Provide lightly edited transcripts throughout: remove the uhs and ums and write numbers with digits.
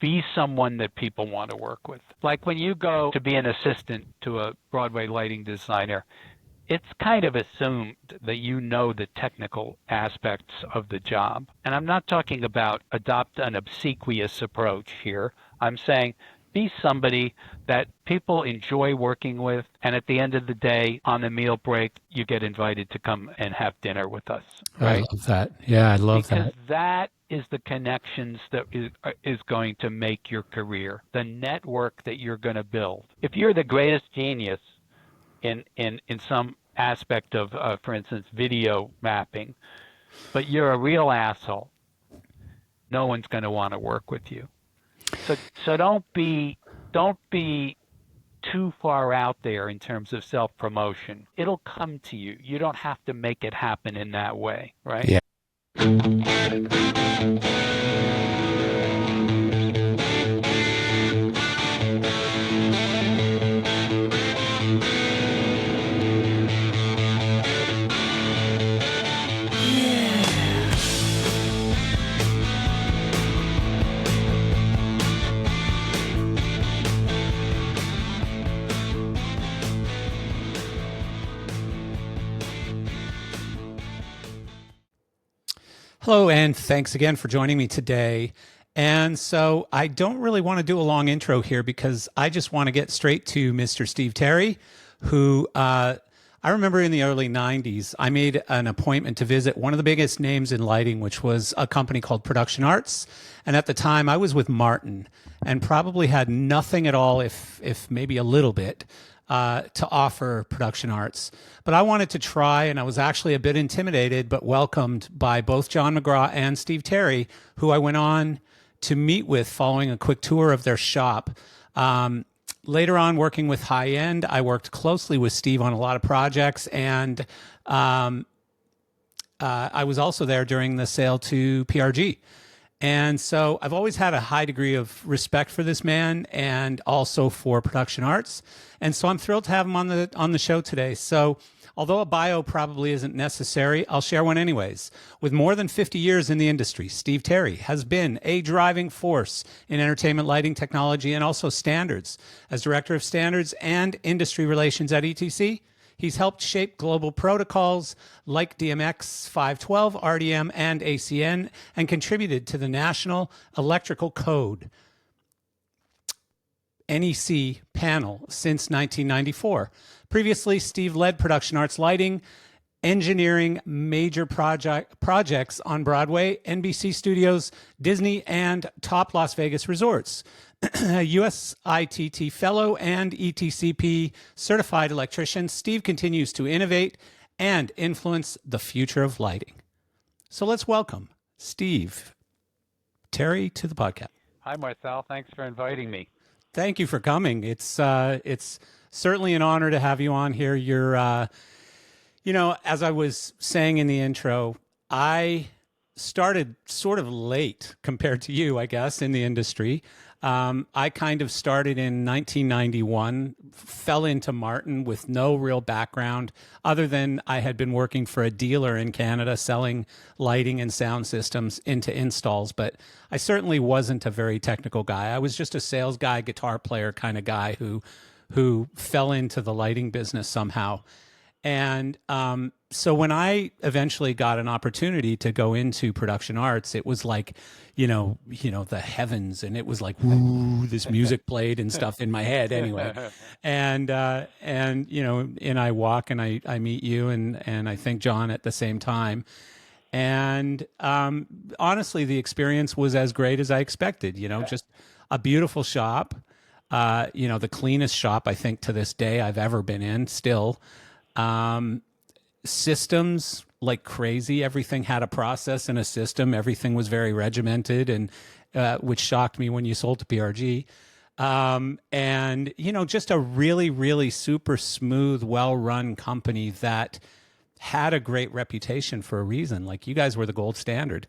Be someone that people want to work with. Like when you go to be an assistant to a Broadway lighting designer, it's kind of assumed that you know the technical aspects of the job. And I'm not talking about adopt an obsequious approach here. I'm saying be somebody that people enjoy working with, and at the end of the day, on the meal break, you get invited to come and have dinner with us, right? I love that. Yeah, I love Because that. that is the connections that is going to make your career, the network that you're going to build. If you're the greatest genius in some aspect of, for instance, video mapping, but you're a real asshole, no one's going to want to work with you. So don't be too far out there in terms of self-promotion. It'll come to you. You don't have to make it happen in that way, right? Yeah. Hello, and thanks again for joining me today. And so I don't really want to do a long intro here because I just want to get straight to Mr. Steve Terry, who I remember in the early 90s, I made an appointment to visit one of the biggest names in lighting, which was a company called Production Arts. And at the time, I was with Martin and probably had nothing at all, if maybe a little bit, to offer Production Arts. But I wanted to try, and I was actually a bit intimidated, but welcomed by both John McGraw and Steve Terry, who I went on to meet with following a quick tour of their shop. Later on, working with High End, I worked closely with Steve on a lot of projects, and I was also there during the sale to PRG. And so I've always had a high degree of respect for this man and also for Production Arts. And so I'm thrilled to have him on the show today. So although a bio probably isn't necessary, I'll share one anyways. With more than 50 years in the industry, Steve Terry has been a driving force in entertainment lighting technology and also standards. As Director of Standards and Industry Relations at ETC, he's helped shape global protocols like DMX 512, RDM, and ACN, and contributed to the National Electrical Code NEC panel since 1994. Previously, Steve led Production Arts Lighting, engineering major projects on Broadway, NBC Studios, Disney, and top Las Vegas resorts. USITT fellow and ETCP certified electrician, Steve continues to innovate and influence the future of lighting. So let's welcome Steve Terry to the podcast. Hi, Marcel. Thanks for inviting me. Thank you for coming. It's certainly an honor to have you on here. You're, as I was saying in the intro, I started sort of late compared to you, I guess, in the industry. I kind of started in 1991, fell into Martin with no real background other than I had been working for a dealer in Canada selling lighting and sound systems into installs, but I certainly wasn't a very technical guy. I was just a sales guy, guitar player kind of guy who fell into the lighting business somehow. And so when I eventually got an opportunity to go into Production Arts, it was like, the heavens, and it was like, woo, this music played and stuff in my head anyway. And I walk and I meet you and I think John at the same time. And honestly, the experience was as great as I expected, just a beautiful shop, the cleanest shop I think to this day I've ever been in still. Systems like crazy. Everything had a process and a system. Everything was very regimented, and which shocked me when you sold to PRG. And just a really, really super smooth, well-run company that had a great reputation for a reason. Like you guys were the gold standard.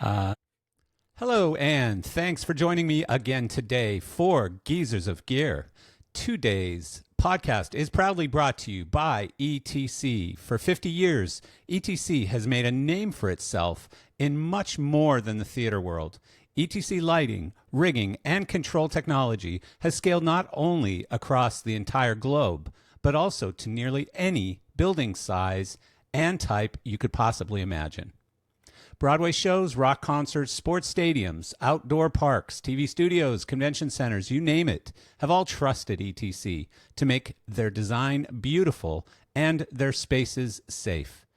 Hello, and thanks for joining me again today for Geezers of Gear. Today's podcast is proudly brought to you by ETC. For 50 years, ETC has made a name for itself in much more than the theater world. ETC lighting, rigging, and control technology has scaled not only across the entire globe, but also to nearly any building size and type you could possibly imagine. Broadway shows, rock concerts, sports stadiums, outdoor parks, TV studios, convention centers, you name it, have all trusted ETC to make their design beautiful and their spaces safe.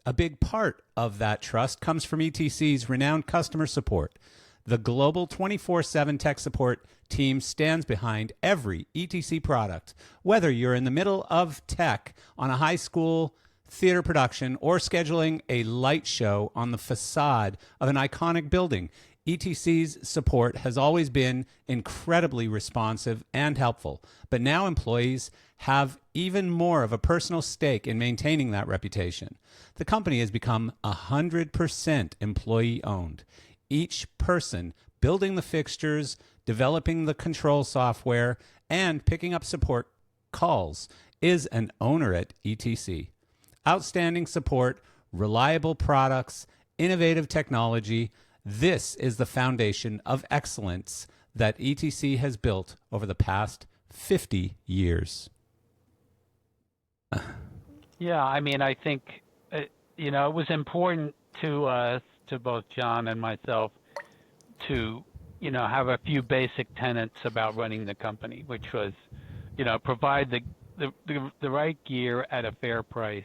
A big part of that trust comes from ETC's renowned customer support. The global 24/7 tech support team stands behind every ETC product, whether you're in the middle of tech on a high school theater production or scheduling a light show on the facade of an iconic building. ETC's support has always been incredibly responsive and helpful, but now employees have even more of a personal stake in maintaining that reputation. The company has become 100% employee owned. Each person building the fixtures, developing the control software, and picking up support calls is an owner at ETC. Outstanding support, reliable products, innovative technology. This is the foundation of excellence that ETC has built over the past 50 years. Yeah, I mean, I think, it was important to both John and myself to, have a few basic tenets about running the company, which was, provide the right gear at a fair price,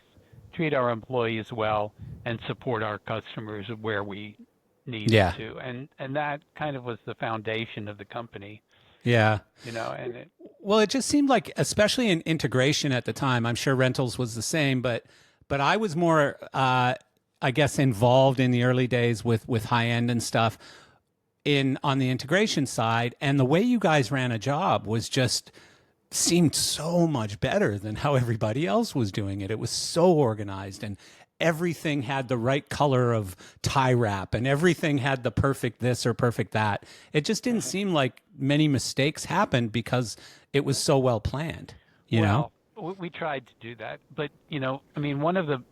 treat our employees well, and support our customers where we needed to. And that kind of was the foundation of the company. Yeah. And well, it just seemed like, especially in integration at the time, I'm sure rentals was the same, but I was more, I guess, involved in the early days with high end and stuff on the integration side. And the way you guys ran a job seemed so much better than how everybody else was doing it. It was so organized, and everything had the right color of tie wrap, and everything had the perfect this or perfect that. It just didn't seem like many mistakes happened because it was so well planned. You know? We tried to do that, but one of the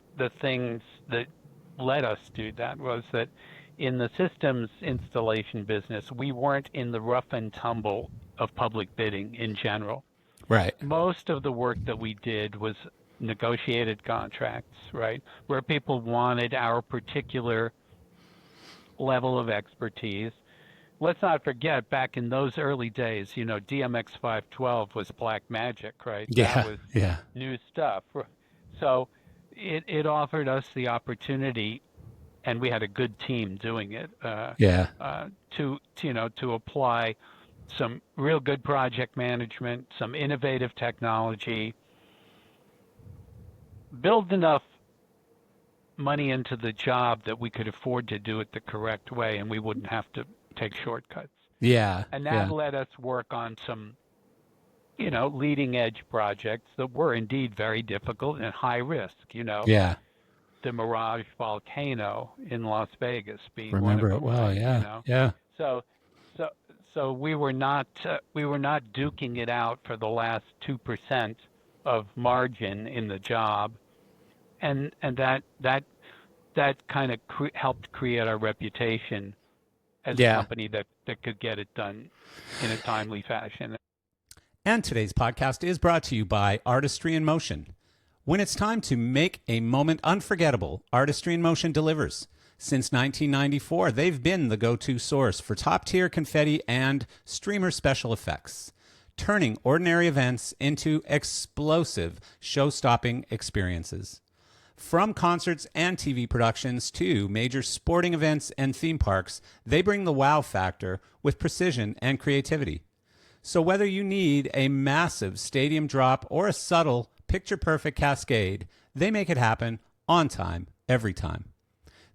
things that let us do that was that in the systems installation business, we weren't in the rough and tumble of public bidding in general. Right. Most of the work that we did was negotiated contracts, right, where people wanted our particular level of expertise. Let's not forget, back in those early days, DMX 512 was black magic, right? Yeah. That was new stuff. So it offered us the opportunity, and we had a good team doing it, to apply some real good project management, some innovative technology, build enough money into the job that we could afford to do it the correct way, and we wouldn't have to take shortcuts. Yeah. And that let us work on some, leading edge projects that were indeed very difficult and high risk, Yeah. The Mirage volcano in Las Vegas being Remember one of them, it well, right? yeah. Yeah. So we were not duking it out for the last 2% of margin in the job, and that kind of helped create our reputation as a company that could get it done in a timely fashion. And today's podcast is brought to you by Artistry in Motion. When it's time to make a moment unforgettable, Artistry in Motion delivers. Since 1994, they've been the go-to source for top-tier confetti and streamer special effects, turning ordinary events into explosive, show-stopping experiences. From concerts and TV productions to major sporting events and theme parks, they bring the wow factor with precision and creativity. So whether you need a massive stadium drop or a subtle, picture-perfect cascade, they make it happen on time, every time.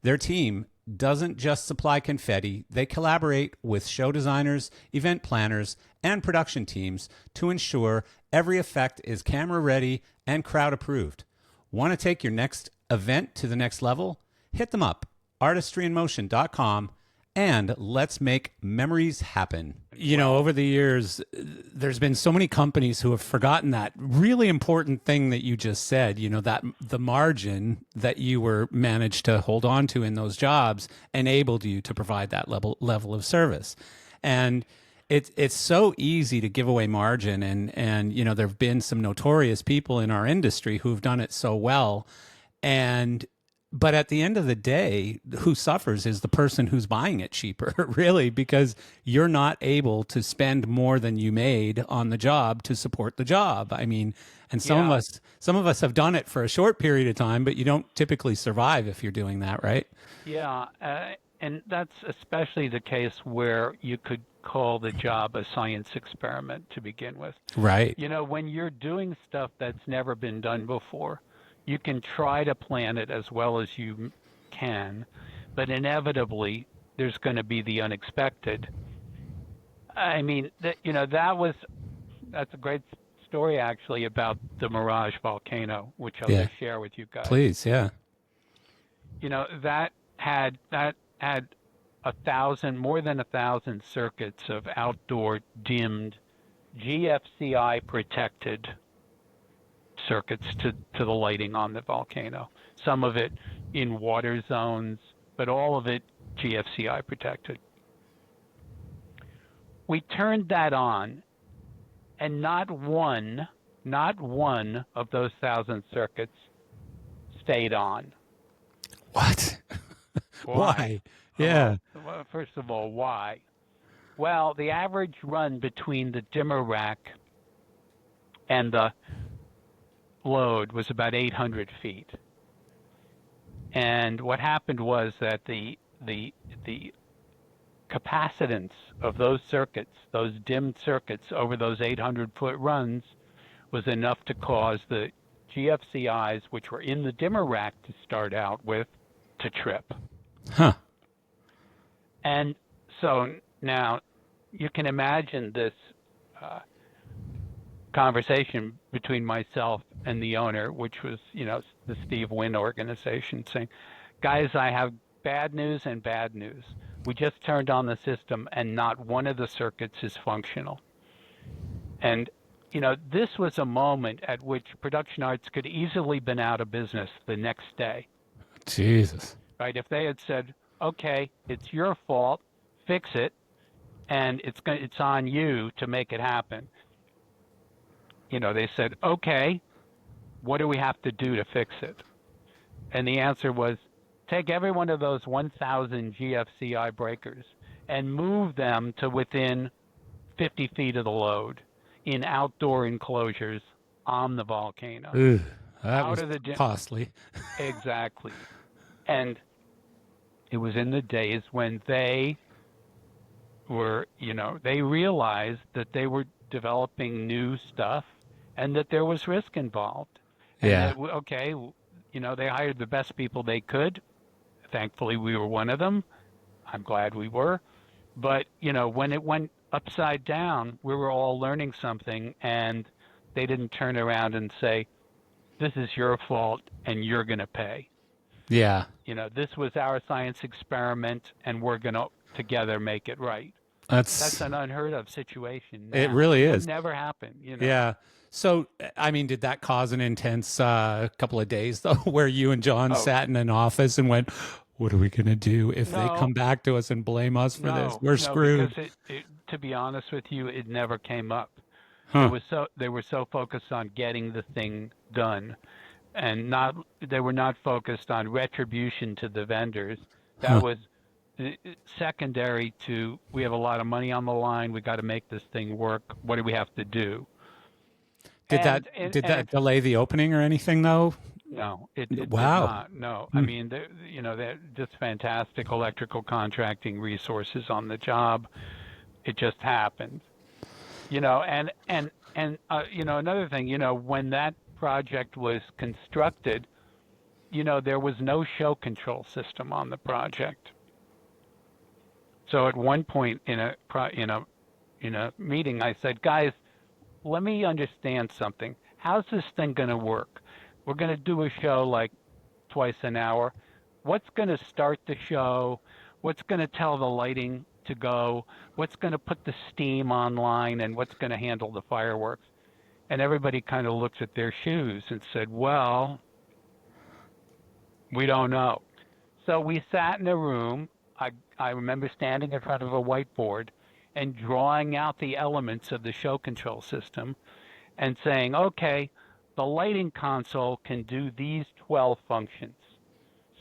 Their team doesn't just supply confetti, they collaborate with show designers, event planners, and production teams to ensure every effect is camera ready and crowd approved. Want to take your next event to the next level? Hit them up, artistryinmotion.com, and let's make memories happen. You know, over the years, there's been so many companies who have forgotten that really important thing that you just said, you know, that the margin that you were managed to hold on to in those jobs enabled you to provide that level of service. And it's so easy to give away margin, and you know, there have been some notorious people in our industry who've done it so well. And but at the end of the day, who suffers is the person who's buying it cheaper, really, because you're not able to spend more than you made on the job to support the job. I mean, and some of us have done it for a short period of time, but you don't typically survive if you're doing that, right? Yeah, and that's especially the case where you could call the job a science experiment to begin with. Right. You know, when you're doing stuff that's never been done before, you can try to plan it as well as you can, but inevitably there's going to be the unexpected. I mean, that's a great story actually about the Mirage volcano, which I'll Yeah. just share with you guys. Please. Yeah. You know, that had more than 1,000 circuits of outdoor dimmed GFCI protected circuits to the lighting on the volcano. Some of it in water zones, but all of it GFCI protected. We turned that on, and not one of those 1,000 circuits stayed on. What? Why? Why? Yeah. Well, first of all, why? Well, the average run between the dimmer rack and the load was about 800 feet. And what happened was that the capacitance of those circuits, those dimmed circuits over those 800-foot runs, was enough to cause the GFCIs, which were in the dimmer rack to start out with, to trip. Huh. And so now you can imagine this conversation between myself and the owner, which was, you know, the Steve Wynn organization, saying, guys, I have bad news and bad news. We just turned on the system and not one of the circuits is functional. And, you know, this was a moment at which Production Arts could easily been out of business the next day. Jesus. Right? If they had said, okay, it's your fault, fix it, and it's on you to make it happen. You know, they said, okay, what do we have to do to fix it? And the answer was, take every one of those 1,000 GFCI breakers and move them to within 50 feet of the load in outdoor enclosures on the volcano. Ugh, that Out was of the costly. Exactly. And it was in the days when they were, you know, they realized that they were developing new stuff and that there was risk involved. And Yeah. that, okay, you know, they hired the best people they could. Thankfully, we were one of them. I'm glad we were. But, you know, when it went upside down, we were all learning something, and they didn't turn around and say, this is your fault and you're going to pay. Yeah. You know, this was our science experiment and we're going to together make it right. That's That's an unheard of situation now. It really It is. would never happen, you know. Yeah. So, I mean, did that cause an intense couple of days, though, where you and John sat in an office and went, what are we going to do if they come back to us and blame us for this? We're screwed. Because to be honest with you, it never came up. Huh. They were so focused on getting the thing done, and they were not focused on retribution to the vendors. That was secondary to, we have a lot of money on the line. We got to make this thing work. What do we have to do? Did that delay the opening or anything, though? No, it did Wow. not. No, I mean, you know, they're just fantastic electrical contracting resources on the job. It just happened, you know. And you know, another thing, you know, when that project was constructed, you know, there was no show control system on the project. So at one point in a meeting, I said, guys, let me understand something. How's this thing going to work? We're going to do a show like twice an hour. What's going to start the show? what's going to tell the lighting to go, what's going to put the steam online, and what's going to handle the fireworks. And everybody kind of looked at their shoes and said, well, we don't know. So we sat in a room. I remember standing in front of a whiteboard and drawing out the elements of the show control system and saying, okay, the lighting console can do these 12 functions.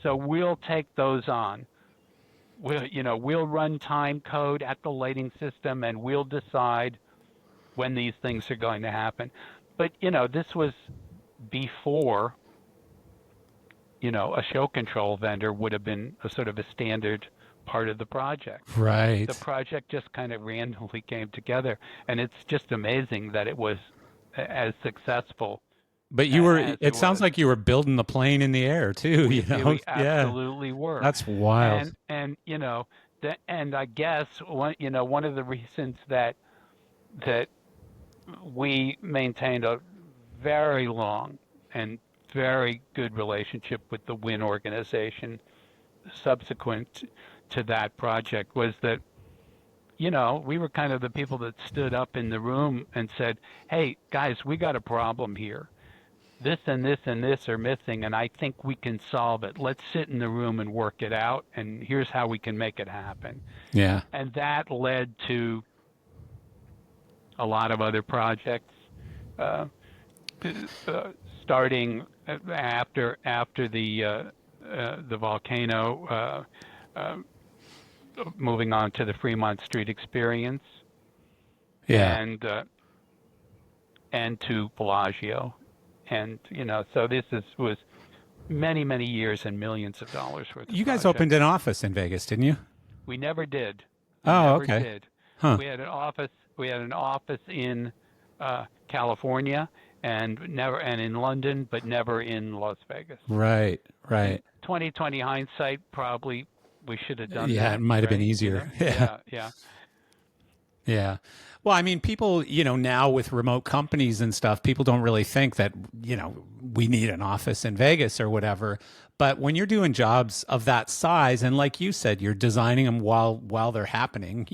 So we'll take those on. We'll run time code at the lighting system and we'll decide when these things are going to happen. But, this was before, a show control vendor would have been a sort of a standard part of the project. Right. The project just kind of randomly came together, and it's just amazing that it was as successful. But it sounds like you were building the plane in the air too, We absolutely were. That's wild. And and I guess one of the reasons that we maintained a very long and very good relationship with the WIN organization subsequent to that project was that, we were kind of the people that stood up in the room and said, hey, guys, we got a problem here. This and this and this are missing, and I think we can solve it. Let's sit in the room and work it out, and here's how we can make it happen. Yeah. And that led to a lot of other projects, starting after the volcano, moving on to the Fremont Street experience, and to Bellagio, and so this was many years and millions of dollars worth. You guys opened an office in Vegas, didn't you? We never did. Okay. Did. Huh. We had an office in California and in London, but never in Las Vegas. Right. In 2020 hindsight, probably we should have done that. Yeah, it might have been easier. Yeah. Well, I mean, people, now with remote companies and stuff, people don't really think that, we need an office in Vegas or whatever. But when you're doing jobs of that size, and like you said, you're designing them while they're happening,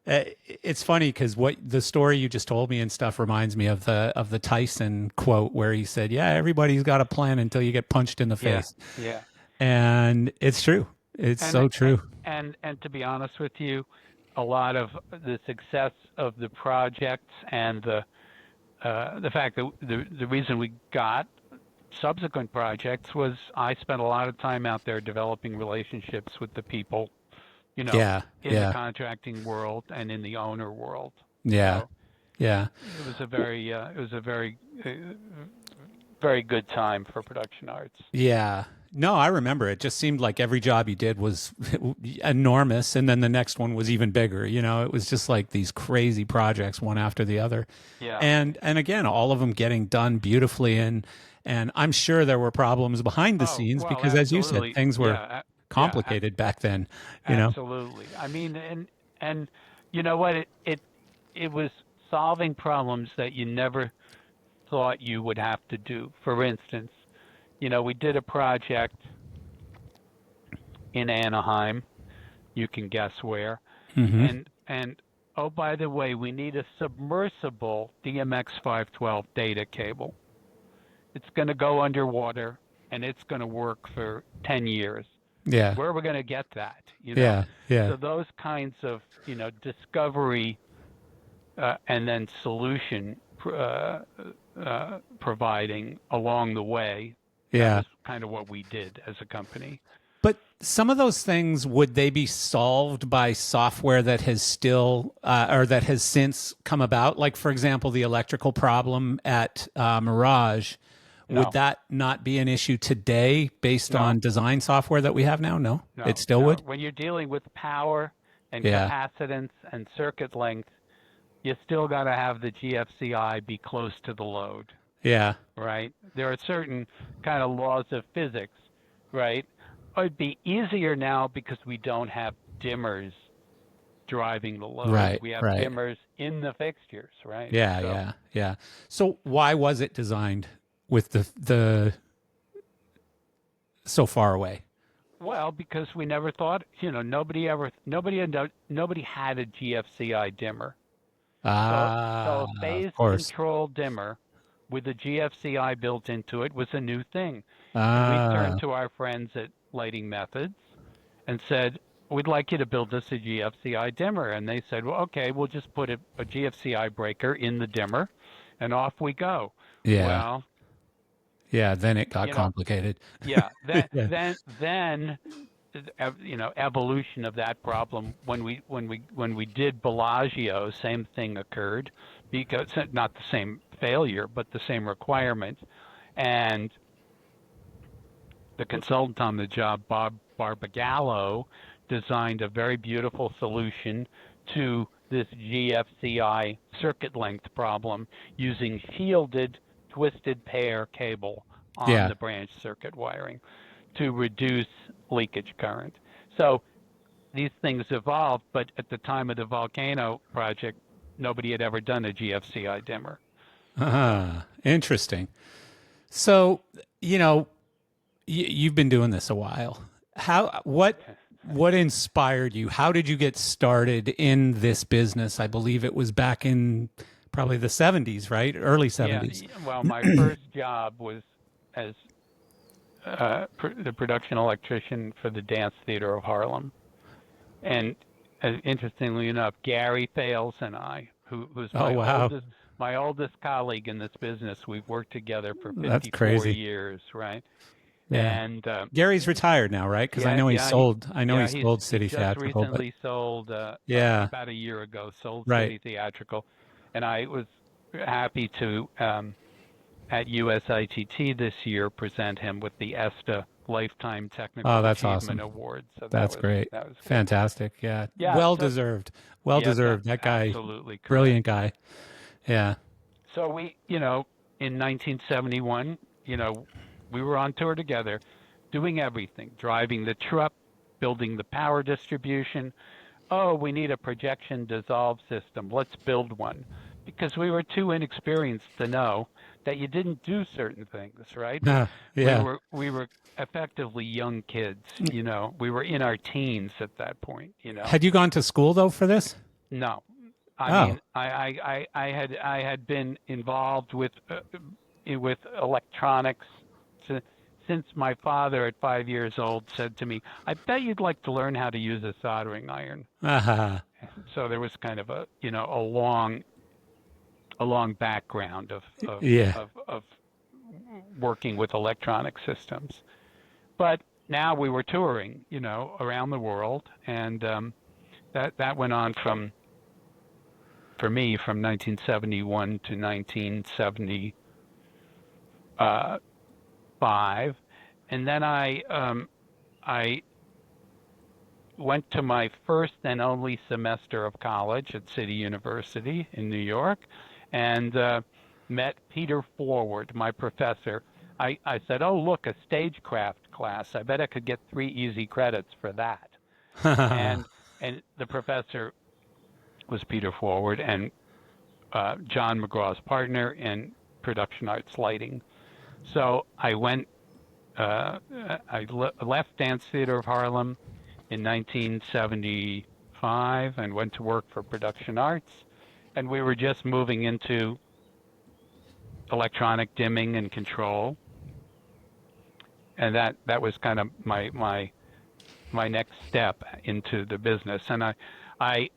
it's funny because what the story you just told me and stuff reminds me of the Tyson quote where he said, "Yeah, everybody's got a plan until you get punched in the face." Yeah. And it's true. It's so true. And to be honest with you, a lot of the success of the projects and the fact that the reason we got subsequent projects was I spent a lot of time out there developing relationships with the people, in the contracting world and in the owner world. Yeah. So Yeah. it was a very very good time for production arts. Yeah. No, I remember it just seemed like every job you did was enormous. And then the next one was even bigger. It was just like these crazy projects, one after the other. Yeah. And again, all of them getting done beautifully. And I'm sure there were problems behind the scenes because absolutely. as you said, things were complicated back then, Absolutely. I mean, and you know what? It was solving problems that you never thought you would have to do. For instance, we did a project in Anaheim. You can guess where. Mm-hmm. And oh, by the way, we need a submersible DMX 512 data cable. It's going to go underwater, and it's going to work for 10 years. Yeah. Where are we going to get that? Yeah. So those kinds of, discovery and then solution providing along the way. Yeah. That's kind of what we did as a company. But some of those things, would they be solved by software that has still or that has since come about? Like, for example, the electrical problem at Mirage. No. Would that not be an issue today based on design software that we have now? No, it still would? When you're dealing with power and capacitance and circuit length, you still got to have the GFCI be close to the load. Yeah. Right? There are certain kind of laws of physics, right? It'd be easier now because we don't have dimmers driving the load. Right. We have dimmers in the fixtures, right? Yeah. So why was it designed with the so far away? Well, because we never thought, nobody had a GFCI dimmer. So a Of phase course. control dimmer with a GFCI built into it was a new thing. And we turned Ah, to our friends at Lighting Methods and said, we'd like you to build us a GFCI dimmer. And they said, well, okay, we'll just put a GFCI breaker in the dimmer and off we go. yeah. Well, Yeah, then it got you know, complicated. yeah, Yeah. then evolution of that problem when we did Bellagio, same thing occurred, because not the same failure but the same requirement, and the consultant on the job, Bob Barbagallo, designed a very beautiful solution to this GFCI circuit length problem using shielded twisted pair cable on Yeah. the branch circuit wiring to reduce leakage current. So these things evolved, but at the time of the volcano project, nobody had ever done a GFCI dimmer. So Interesting. So, you know, you've been doing this a while. What inspired you? How did you get started in this business? I believe it was back in probably the 70s, right? Early yeah, 70s. well, my first job was as the production electrician for the Dance Theater of Harlem, and interestingly enough, Gary Fales and I, who's Oh, wow. my oldest colleague in this business, we've worked together for That's 54 crazy. years, right? Yeah. And Gary's retired now, right? Because yeah, yeah, I know he yeah, sold he City just Theatrical, but recently sold yeah, about a year ago, sold right. City Theatrical, and I was happy to at USITT this year present him with the ESTA Lifetime Oh, Technical that's Achievement awesome. Award. So That's great. that was good. Fantastic. Yeah. Yeah, Well so deserved. Well yes, deserved. That guy, absolutely brilliant correct. guy. Yeah. So in 1971, we were on tour together, doing everything, driving the truck, building the power distribution. Oh, we need a projection dissolve system. Let's build one. Because we were too inexperienced to know that you didn't do certain things, right? We Yeah. were we were effectively young kids, We were in our teens at that point. Had you gone to school though for this? No, I Oh. mean, I had been involved with electronics si- since my father at 5 years old said to me, "I bet you'd like to learn how to use a soldering iron." Ah. So there was kind of a long background Yeah. of working with electronic systems. But now we were touring, around the world, and that went on for me from 1971 to 1975, and then I went to my first and only semester of college at City University in New York, and met Peter Forward, my professor. I said, "Oh, look, a stagecraft class. I bet I could get 3 easy credits for that." And and the professor was Peter Forward, and John McGraw's partner in production arts lighting. So I left Dance Theater of Harlem in 1975 and went to work for production arts. And we were just moving into electronic dimming and control. And that was kind of my next step into the business. And I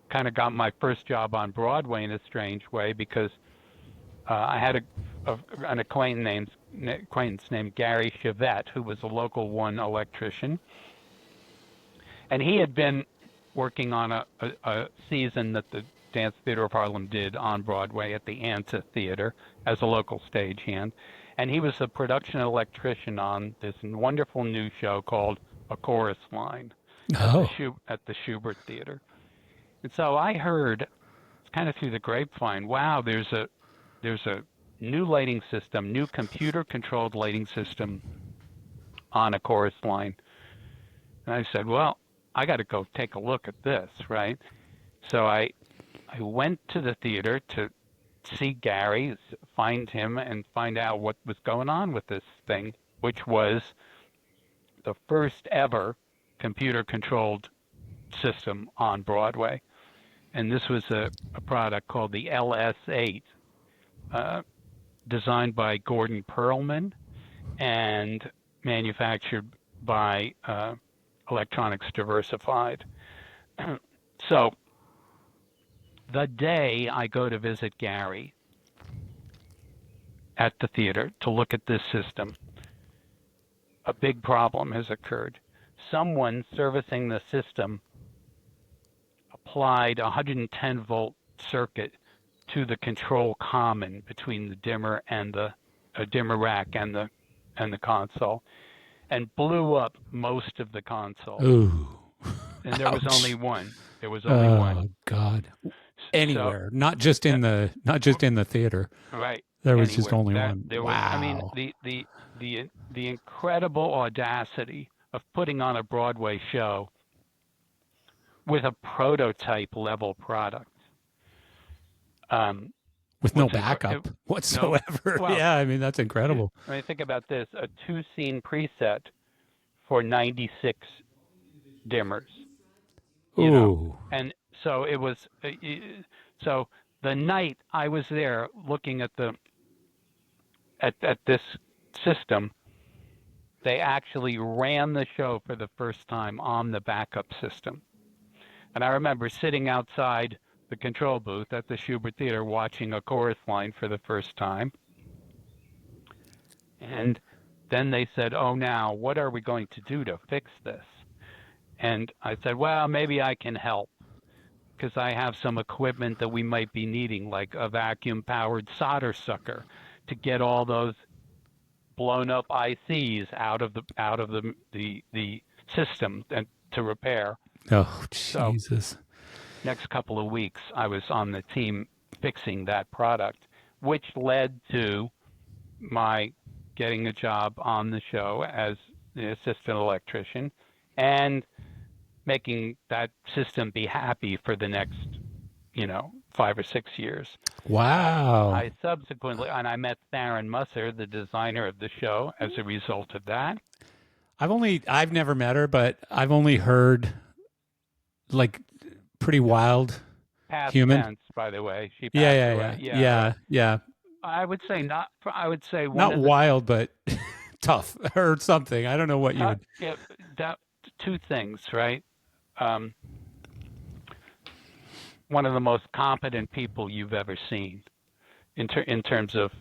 kind of got my first job on Broadway in a strange way because I had an acquaintance named Gary Chevette, who was a local one electrician, and he had been working on a season that the Dance Theater of Harlem did on Broadway at the Anta Theater as a local stagehand, and he was a production electrician on this wonderful new show called A Chorus Line at Oh. the Schubert Theater. And so I heard, kind of through the grapevine, wow, there's a new lighting system, new computer-controlled lighting system on a chorus line. And I said, well, I got to go take a look at this, right? So I went to the theater to see Gary, find him, and find out what was going on with this thing, which was the first ever computer-controlled system on Broadway. And this was a product called the LS8, designed by Gordon Perlman and manufactured by Electronics Diversified. So the day I go to visit Gary at the theater to look at this system, a big problem has occurred. Someone servicing the system applied a 110 volt circuit to the control common between the dimmer and the dimmer rack and the console, and blew up most of the console. Ooh. And there was only one. There was only one. Oh God. Anywhere, not just in the theater. Right. There was Anywhere. just only one. There wow. was, I mean, the incredible audacity of putting on a Broadway show with a prototype level product. With no backup whatsoever. No, well, yeah, I mean, that's incredible. I mean, think about this, a 2-scene preset for 96 dimmers. You know? And so it was, so the night I was there looking at at this system, they actually ran the show for the first time on the backup system. And I remember sitting outside the control booth at the Schubert Theater watching a chorus line for the first time. And then they said, oh, now, what are we going to do to fix this? And I said, well, maybe I can help, because I have some equipment that we might be needing, like a vacuum-powered solder sucker, to get all those blown-up ICs out of the system and to repair. Oh, Jesus. So, next couple of weeks, I was on the team fixing that product, which led to my getting a job on the show as the assistant electrician and making that system be happy for the next, 5 or 6 years. Wow. I subsequently, and I met Theron Musser, the designer of the show, as a result of that. I've never met her, but I've only heard like pretty wild Past human tense, by the way. She passed away. Yeah. I would say not. I would say not wild, but tough or something. I don't know what you would. Yeah, two things, right? One of the most competent people you've ever seen in terms of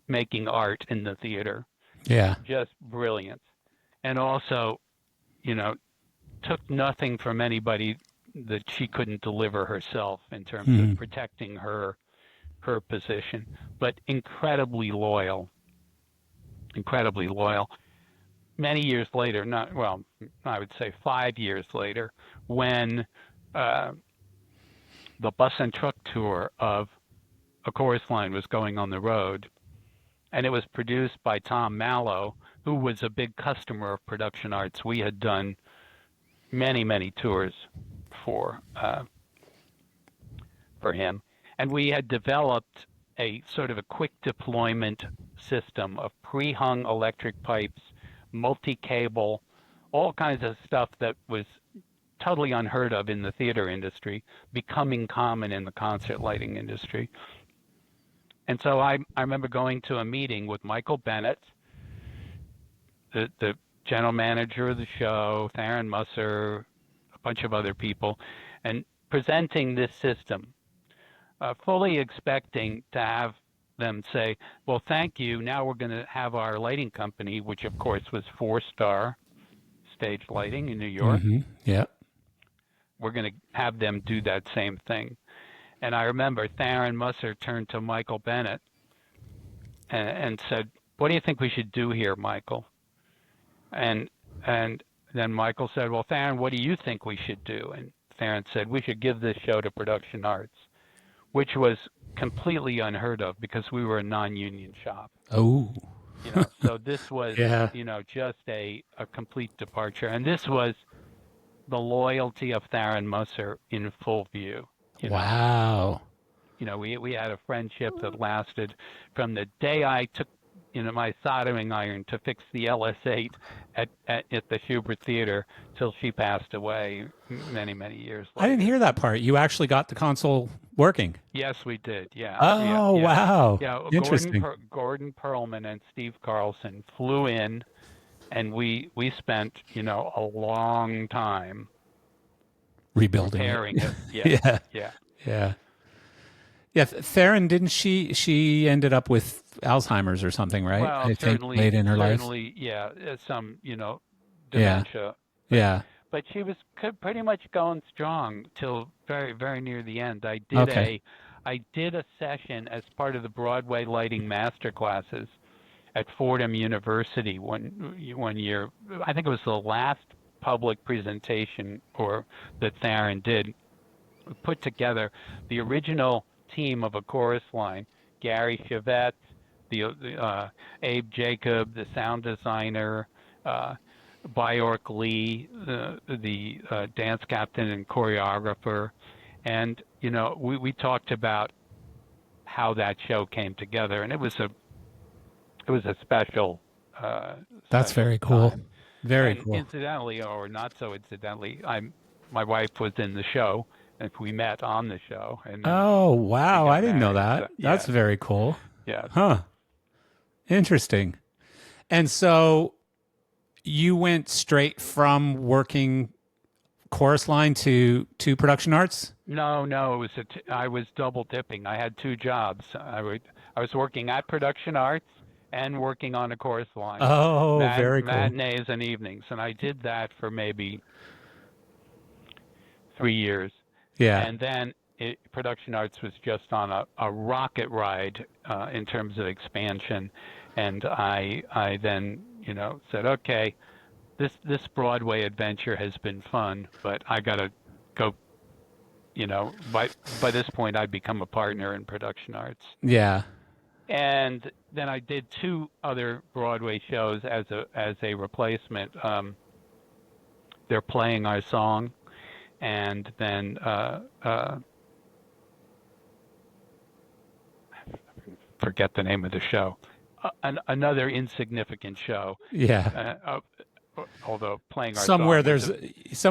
making art in the theater. Yeah. Just brilliant. And also, took nothing from anybody that she couldn't deliver herself in terms of protecting her position, but incredibly loyal. Many years later, I would say 5 years later, when the bus and truck tour of A Chorus Line was going on the road, and it was produced by Tom Mallow, who was a big customer of Production Arts. We had done many tours for him, and we had developed a sort of a quick deployment system of pre-hung electric pipes, multi-cable, all kinds of stuff that was totally unheard of in the theater industry, becoming common in the concert lighting industry. And so I remember going to a meeting with Michael Bennett, the general manager of the show, Theron Musser, a bunch of other people, and presenting this system, fully expecting to have them say, well, thank you. Now we're going to have our lighting company, which of course was 4-Star Stage Lighting in New York. Mm-hmm. Yeah. We're going to have them do that same thing. And I remember Theron Musser turned to Michael Bennett and said, what do you think we should do here, Michael? And then Michael said, well, Theron, what do you think we should do? And Theron said, we should give this show to Production Arts, which was completely unheard of because we were a non-union shop. Oh. So this was, just a complete departure. And this was the loyalty of Theron Musser in full view. Wow. We had a friendship that lasted from the day I took my soldering iron to fix the LS8 at the Schubert Theater till she passed away many years I didn't later. hear that part. You actually got the console working. Yes, we did. Yeah, yeah, Oh, yeah, wow. yeah. Interesting. Gordon Perlman and Steve Carlson flew in, and we spent a long time Rebuilding it. repairing it. Yeah, Yeah. yeah. Yeah. Yeah. Theron, didn't she ended up with Alzheimer's or something, right? Well, I think late in her life. yeah, some Yeah. dementia, but Yeah. she was pretty much going strong till very near the end. Okay. I did a session as part of the Broadway lighting master classes at Fordham University one year. I think it was the last public presentation or that Theron did. Put together the original team of a chorus line: Gary Chevette, Abe Jacob, the sound designer, Bjork Lee, the dance captain and choreographer, and we talked about how that show came together, and it was a special That's special very cool. time. Very And cool. incidentally, or not so incidentally, my wife was in the show, and we met on the show, and then Oh, we wow. I got didn't know married. that. So That's yeah, very cool. yeah. Huh. Interesting. And so you went straight from working chorus line to production arts? No, it was I was double dipping. I had two jobs. I was working at Production Arts and working on a chorus line, Oh, very cool. matinees and evenings, and I did that for maybe 3 years, Yeah. and then Production Arts was just on a rocket ride in terms of expansion, and I then said, okay, this Broadway adventure has been fun, but I gotta go. By this point, I'd become a partner in Production Arts, Yeah. and then I did two other Broadway shows as a replacement. They're playing our song, and then forget the name of the show. Another insignificant show. Yeah. Although playing our Somewhere song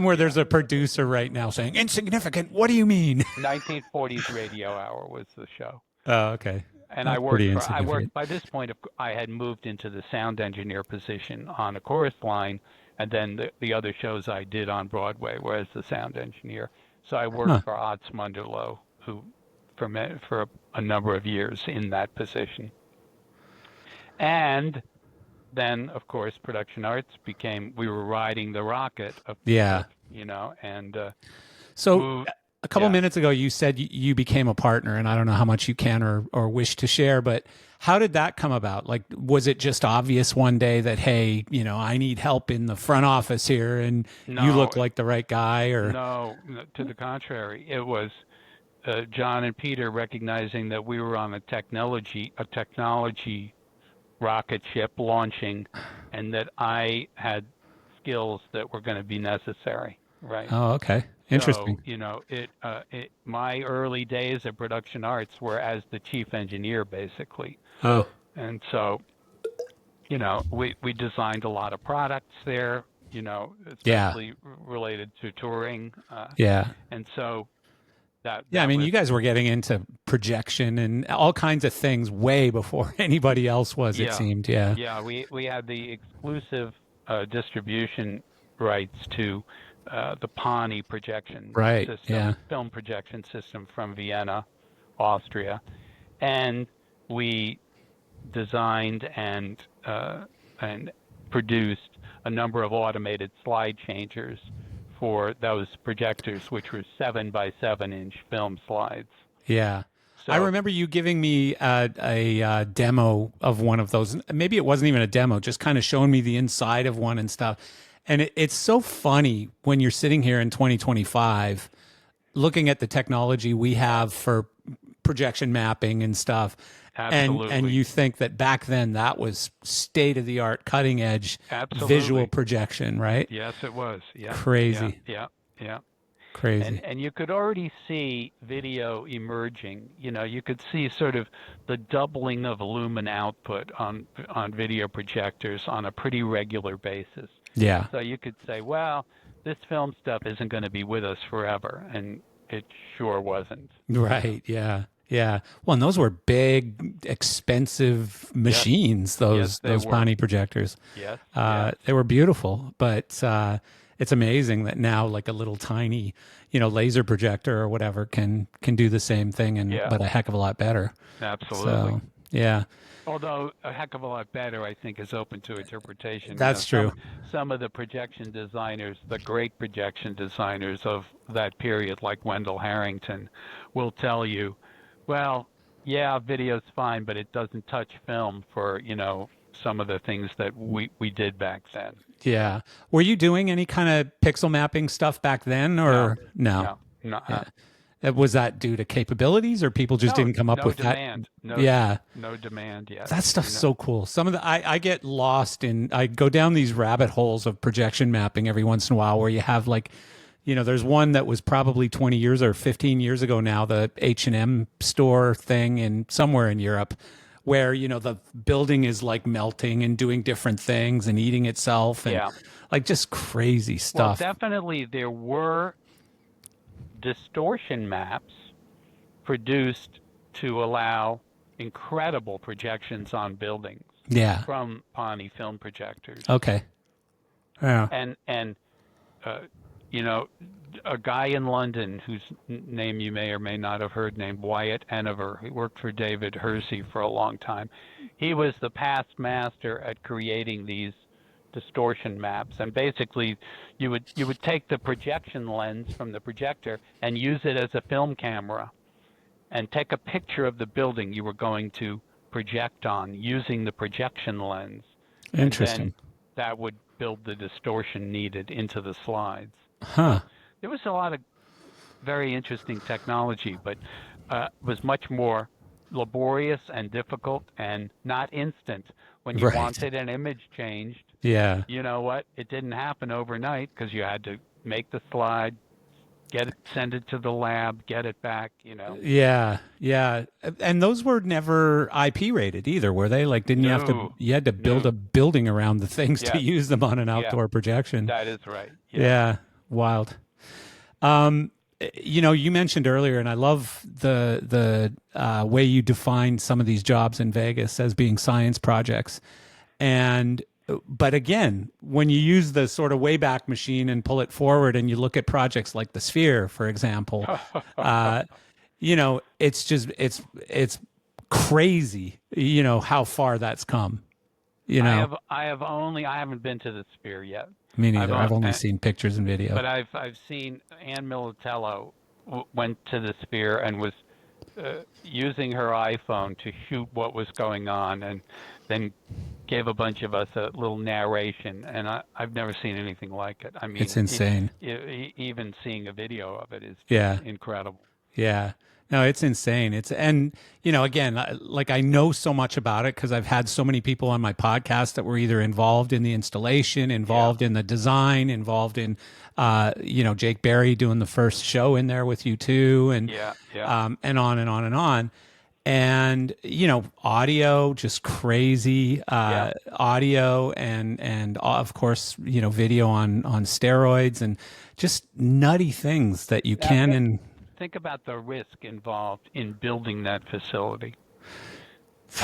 was there's a producer right now saying insignificant. What do you mean? 1940s Radio Hour was the show. Oh, okay. And That's pretty I insignificant. worked by this point. I had moved into the sound engineer position on a chorus line, and then the other shows I did on Broadway were as the sound engineer. So I Huh. worked for Otts Munderloh, who for a number of years in that position. And then, of course, Production Arts we were riding the rocket Yeah. and So moved. a couple Yeah. minutes ago, you said you became a partner, and I don't know how much you can or wish to share, but how did that come about? Like, was it just obvious one day that, hey, I need help in the front office here, and you look No, like the right guy, or? no, to the contrary. It was John and Peter recognizing that we were on a technology rocket ship launching, and that I had skills that were going to be necessary, right? Oh, okay. Interesting. So, my early days at Production Arts were as the chief engineer, basically. Oh, And so, we designed a lot of products there, yeah. especially related to touring. Yeah. And so Yeah, I that mean, was, you guys were getting into projection and all kinds of things way before anybody else was, it yeah, seemed. Yeah. yeah, we had the exclusive distribution rights to the Pani projection Right. system, Yeah. film projection system from Vienna, Austria, and we designed and produced a number of automated slide changers for those projectors, which were 7 by 7 inch film slides. Yeah. I So remember you giving me a demo of one of those. Maybe it wasn't even a demo, just kind of showing me the inside of one and stuff. And it's so funny when you're sitting here in 2025 looking at the technology we have for projection mapping and stuff. And absolutely, you think that back then that was state of the art, cutting edge visual absolutely, projection, right? yes, it was. Yeah, yeah, Crazy. yeah, yeah. Crazy. And you could already see video emerging. You could see sort of the doubling of lumen output on video projectors on a pretty regular basis. Yeah. So you could say, well, this film stuff isn't going to be with us forever, and it sure wasn't. Right. Yeah. Yeah. Well, and those were big, expensive Yes, machines. yes, they Those were. Pani projectors. Yes, yes, They were beautiful, but it's amazing that now, like a little tiny, laser projector or whatever can do the same thing, yeah, but a heck of a lot better. absolutely. So yeah, Although a heck of a lot better, I think, is open to interpretation. that's true. Some of the projection designers, the great projection designers of that period, like Wendell Harrington, will tell you, well, yeah, video's fine, but it doesn't touch film for, some of the things that we did back then. Yeah. Were you doing any kind of pixel mapping stuff back then, No, or no? no, no, Yeah. Was that due to capabilities, or people just no, didn't come up no with that? demand, Yeah. no demand yet. That stuff's so cool. Some of the I get lost in I go down these rabbit holes of projection mapping every once in a while where you have like, there's one that was probably 20 years or 15 years ago now, the H&M store thing in somewhere in Europe where, the building is like melting and doing different things and eating itself and Yeah. like just crazy Well, stuff. definitely there were distortion maps produced to allow incredible projections on buildings Yeah. from Pani film projectors. Okay. Yeah. And uh, you know, a guy in London whose name you may or may not have heard, named Wyatt Enever, he worked for David Hersey for a long time. He was the past master at creating these distortion maps, and basically you would take the projection lens from the projector and use it as a film camera and take a picture of the building you were going to project on using the projection lens, and then Interesting. that would build the distortion needed into the slides. Huh. So there was a lot of very interesting technology, but was much more laborious and difficult and not instant. When you Right. wanted an image changed, Yeah. you know what? It didn't happen overnight because you had to make the slide, get it, send it to the lab, get it back. Yeah, yeah. And those were never IP rated either, were they? Like, didn't No, you had to build no. a building around the things to Yes, use them on an yeah, outdoor projection? that is right. Yes. Yeah, wild. Um, you mentioned earlier, and I love the way you defined some of these jobs in Vegas as being science projects. But again, when you use the sort of Wayback Machine and pull it forward, and you look at projects like the Sphere, for example, it's just it's crazy, how far that's come. I haven't been to the Sphere yet. Me I've neither. I've on- only uh, seen pictures and video. But I've seen Ann Militello went to the Sphere and was using her iPhone to shoot what was going on, and then gave a bunch of us a little narration. And I've never seen anything like it. I mean, It's insane. even seeing a video of it is Yeah. just incredible. Yeah. No, it's insane. And again, like I know so much about it because I've had so many people on my podcast that were either involved in the installation, involved in the design, involved in, Jake Berry doing the first show in there with you too, and Yeah, and on and on and on. And audio, just crazy audio, and of course video on steroids, and just nutty things that you can and. Think about the risk involved in building that facility.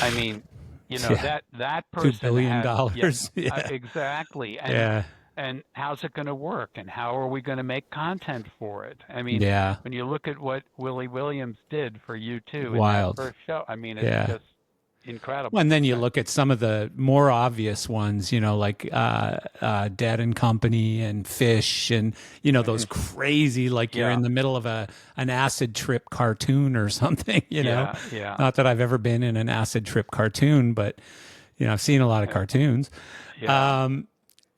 I mean, Yeah. that person $2 billion. Yeah. Exactly. Yeah. And how's it going to work? And how are we going to make content for it? I mean, Yeah. when you look at what Willie Williams did for U2 in that Wild. first show, I mean, it's Yeah. just incredible. Well, and then you look at some of the more obvious ones, like Dead and Company and Fish, and those crazy, like you're Yeah. in the middle of an acid trip cartoon or something. Yeah. Not that I've ever been in an acid trip cartoon, but I've seen a lot of cartoons. Yeah.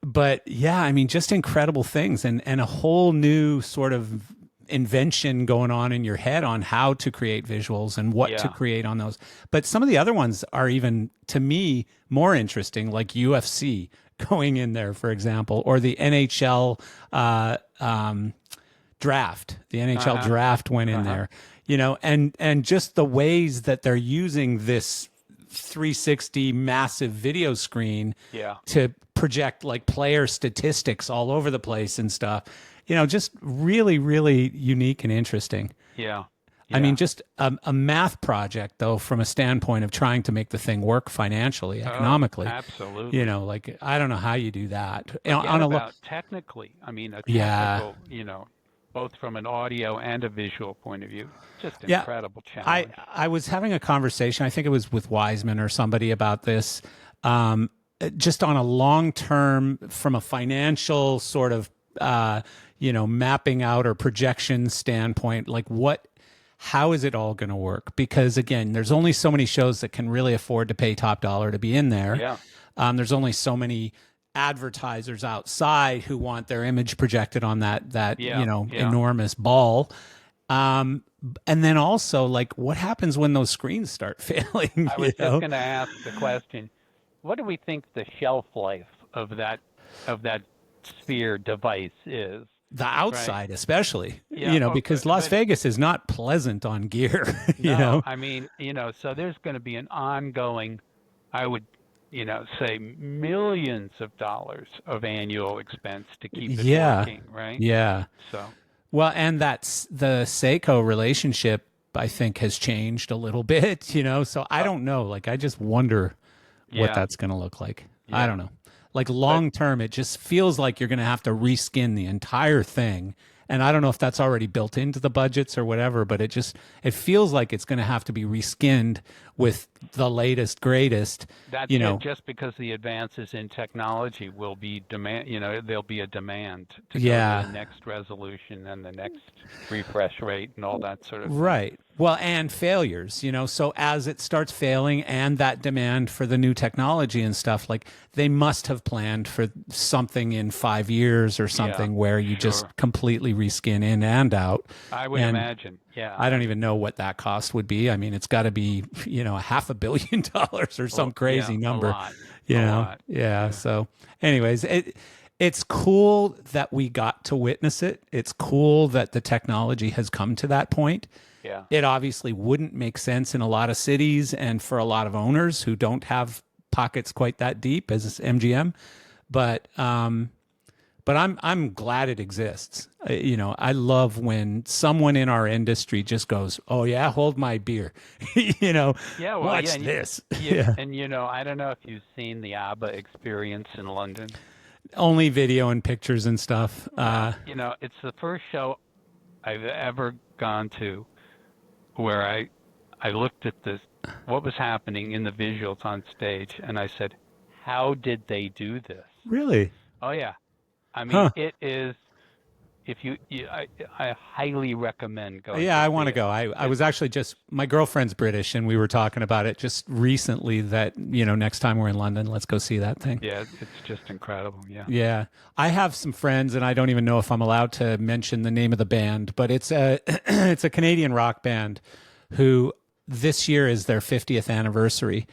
But yeah, I mean, just incredible things, and a whole new sort of invention going on in your head on how to create visuals and what to Yeah. create on those. But some of the other ones are even, to me, more interesting, like UFC going in there, for example, or the NHL draft. The NHL Uh-huh. draft went in Uh-huh. there, and just the ways that they're using this 360 massive video screen Yeah. to project like player statistics all over the place and stuff. Just really, really unique and interesting. Yeah. I mean, Yeah. just a math project, though, from a standpoint of trying to make the thing work financially, Oh, economically. absolutely. Like, I don't know how you do that. Forget On a about technically. I mean, a yeah, technical, both from an audio and a visual point of view, just yeah. incredible I challenge. I was having a conversation. I think it was with Wiseman or somebody about this. Just on a long term, from a financial sort of mapping out or projection standpoint, like how is it all going to work? Because again, there's only so many shows that can really afford to pay top dollar to be in there. Yeah. There's only so many advertisers outside who want their image projected on that Yeah. Yeah. enormous ball. Um, and then also, like, what happens when those screens start failing? I was just going to ask the question, what do we think the shelf life of that sphere device is? The Right? outside, especially, Yeah. because Las But Vegas is not pleasant on gear. no, I mean, so there's going to be an ongoing, I would, say millions of dollars of annual expense to keep it Yeah, working, right? yeah. So, Well, and that's the Seiko relationship, I think, has changed a little bit, So I uh, don't know. Like, I just wonder what yeah, that's going to look like. I don't yeah. know. Like, But long term, it just feels like you're going to have to reskin the entire thing. And I don't know if that's already built into the budgets or whatever, but it feels like it's going to have to be reskinned with the latest, greatest, that's you it. know. Just because the advances in technology will be demand, there'll be a demand to go to the Yeah. next resolution and the next refresh rate and all that sort of thing. Right. Well, and failures, So as it starts failing and that demand for the new technology and stuff, like they must have planned for something in 5 years or Yeah, something where you sure. just completely reskin in and out. I would And imagine. Yeah. I don't even know what that cost would be. I mean, it's got to be, $500 million or some Yeah, crazy a number, lot. A lot. Yeah. Yeah. So, anyways, it's cool that we got to witness it. It's cool that the technology has come to that point. Yeah. It obviously wouldn't make sense in a lot of cities and for a lot of owners who don't have pockets quite that deep as MGM, but I'm glad it exists. I love when someone in our industry just goes, "Oh yeah, hold my beer," Yeah, well, yeah, watch and this. Yeah, I don't know if you've seen the ABBA experience in London. only video and pictures and stuff. Yeah, it's the first show I've ever gone to where I looked at what was happening in the visuals on stage, and I said, "How did they do this?" Really? Oh yeah, I mean, Huh. it is. If I highly recommend going Yeah, to I see want to it. go. I It's was actually just my girlfriend's British, and we were talking about it just recently. That next time we're in London, let's go see that thing. yeah, it's just incredible. Yeah. Yeah, I have some friends, and I don't even know if I'm allowed to mention the name of the band, but it's a it's a Canadian rock band who this year is their 50th anniversary,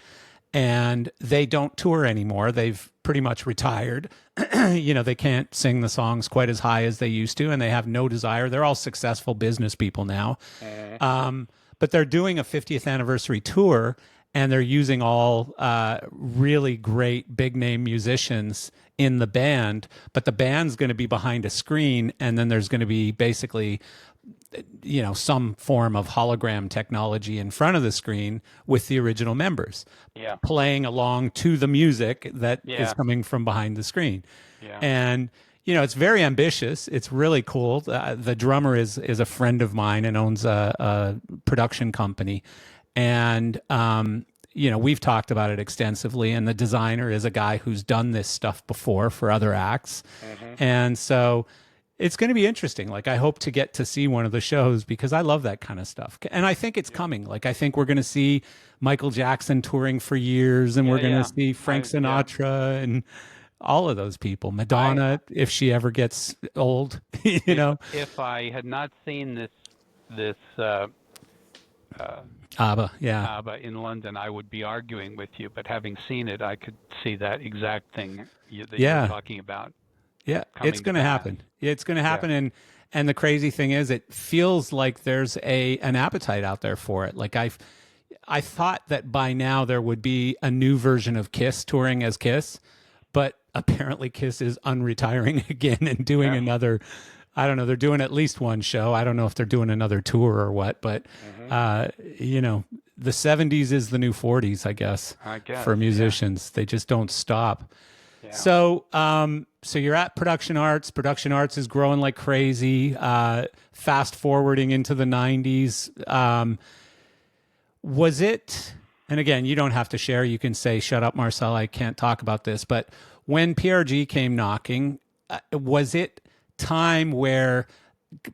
and they don't tour anymore. They've pretty much retired. They can't sing the songs quite as high as they used to, and they have no desire. They're all successful business people now. Uh, But they're doing a 50th anniversary tour, and they're using all really great big name musicians in the band. But the band's going to be behind a screen, and then there's going to be basically some form of hologram technology in front of the screen with the original members yeah. playing along to the music that is Yeah. coming from behind the screen. Yeah. And it's very ambitious. It's really cool. The drummer is a friend of mine and owns a production company, and we've talked about it extensively. And the designer is a guy who's done this stuff before for other acts, and so it's going to be interesting. Like, I hope to get to see one of the shows because I love that kind of stuff. And I think it's coming. Like, I think we're going to see Michael Jackson touring for years, and Yeah. we're going to Yeah. see Frank Yeah. Sinatra and all of those people. I Madonna, if she ever gets old, you if know. if I had not seen this uh, ABBA, yeah. ABBA in London, I would be arguing with you. But having seen it, I could see that exact thing that you're Yeah. talking about. Yeah, it's coming to going to pass. happen. It's going to Yeah. happen, and the crazy thing is, it feels like there's an appetite out there for it. Like I thought that by now there would be a new version of Kiss touring as Kiss, but apparently Kiss is unretiring again and doing Yeah. another. I don't know. They're doing at least one show. I don't know if they're doing another tour or what, but you know, the '70s is the new '40s, I guess, I guess. for musicians. They just don't stop. Yeah. So, so you're at Production Arts. Production Arts is growing like crazy. Fast forwarding into the '90s, was it? And again, you don't have to share. You can say, "Shut up, Marcel. I can't talk about this." But when PRG came knocking, was it time where?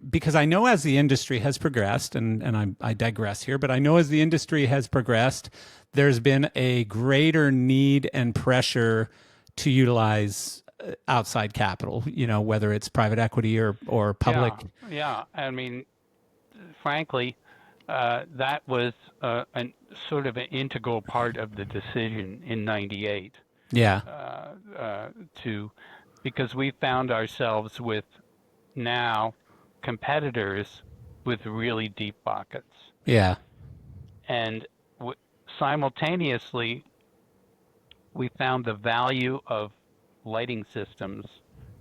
Because I know as the industry has progressed, and I digress here, but I know as the industry has progressed, there's been a greater need and pressure to utilize outside capital, you know, whether it's private equity or public. Yeah. I mean, frankly, that was sort of an integral part of the decision in '98 Yeah. to because we found ourselves with now competitors with really deep pockets, Yeah. and simultaneously we found the value of lighting systems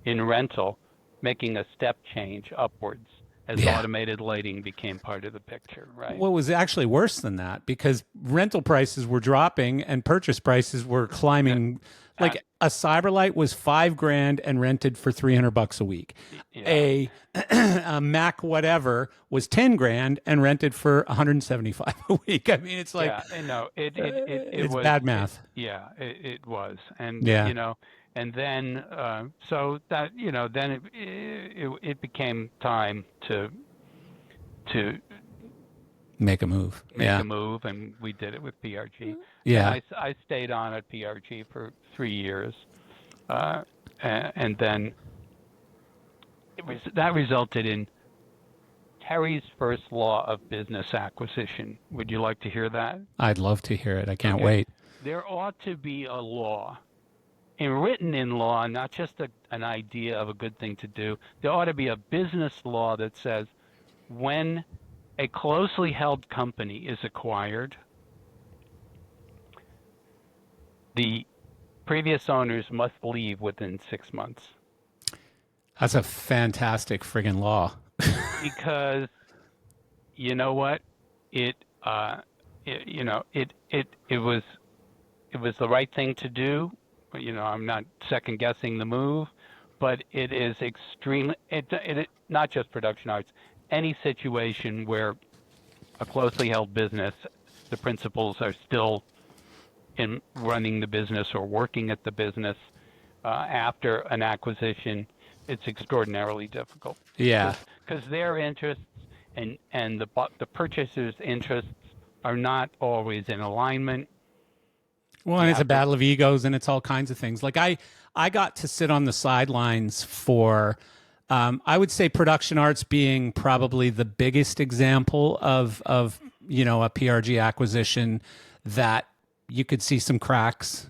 in rental making a step change upwards as Yeah. automated lighting became part of the picture, right? What was actually worse than that, because rental prices were dropping and purchase prices were climbing. Uh, Like a Cyberlight was $5,000 and rented for $300 a week. yeah, A Mac whatever was $10,000 and rented for $175 a week. I mean, it's like yeah, and no, it it's was bad math. it was, and Yeah, you know, and then so that you know, then it became time to make a move. make Yeah, a move, and we did it with PRG. And yeah, I stayed on at PRG for 3 years, and then that resulted in Terry's first law of business acquisition. Would you like to hear that? I'd love to hear it. I can't Okay. wait. There ought to be a law, and written in law, not just an idea of a good thing to do. There ought to be a business law that says when a closely held company is acquired, the previous owners must leave within 6 months That's a fantastic friggin' law. because you know what it, you know it was the right thing to do. You know, I'm not second guessing the move, but it is extremely not just production arts, any situation where a closely held business, the principals are still in running the business or working at the business after an acquisition, it's extraordinarily difficult. Yeah. Because their interests and the purchaser's interests are not always in alignment. Well, You and it's a have to, battle of egos, and it's all kinds of things. Like I got to sit on the sidelines for, I would say, production arts being probably the biggest example of you know, a PRG acquisition that you could see some cracks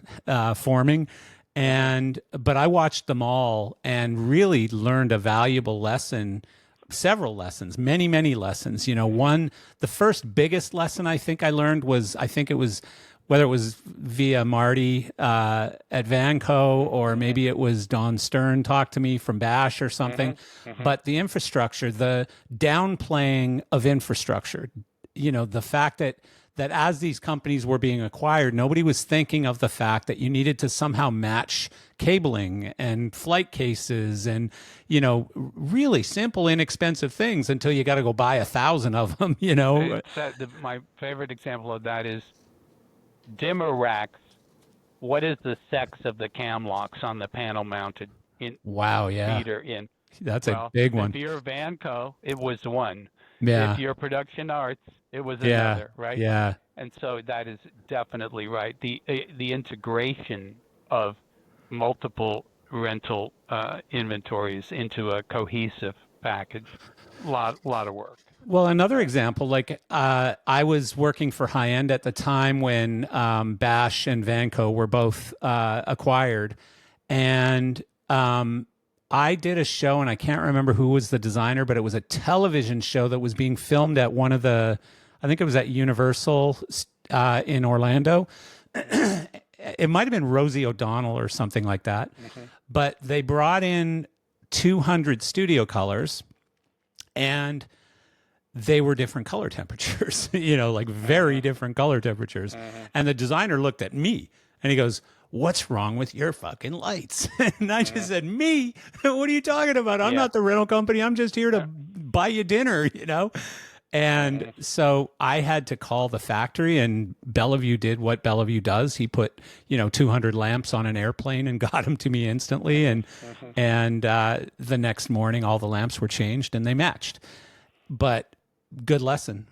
forming. And but I watched them all and really learned a valuable lesson, several lessons, many lessons. You know, the first biggest lesson I think I learned was, I think it was, whether it was via Marty at Vanco, or maybe it was Don Stern talked to me from Bash or something. But the infrastructure, the downplaying of infrastructure, you know, the fact that as these companies were being acquired, nobody was thinking of the fact that you needed to somehow match cabling and flight cases and, you know, really simple, inexpensive things until you got to go buy 1,000 of them, you know. my favorite example of that is dimmer racks. What is the sex of the cam locks on the panel mounted in Wow, yeah. feeder in? That's a Well, big if one. you're Vanco, it was one. Yeah. If you're production arts, it was Yeah. another, right? Yeah. And so that is definitely right. The integration of multiple rental inventories into a cohesive package, lot of work. Well, another example, like I was working for High End at the time when Bash and Vanco were both acquired, and I did a show, and I can't remember who was the designer, but it was a television show that was being filmed at one of the, I think it was at Universal in Orlando. It might have been Rosie O'Donnell or something like that. But they brought in 200 studio colors, and they were different color temperatures, like very different color temperatures. And the designer looked at me and he goes, "What's wrong with your fucking lights?" And I just said, "Me? What are you talking about? I'm not the rental company. I'm just here to buy you dinner, And so I had to call the factory, and Bellevue did what Bellevue does. He put, 200 lamps on an airplane and got them to me instantly. And the next morning, all the lamps were changed and they matched. But good lesson,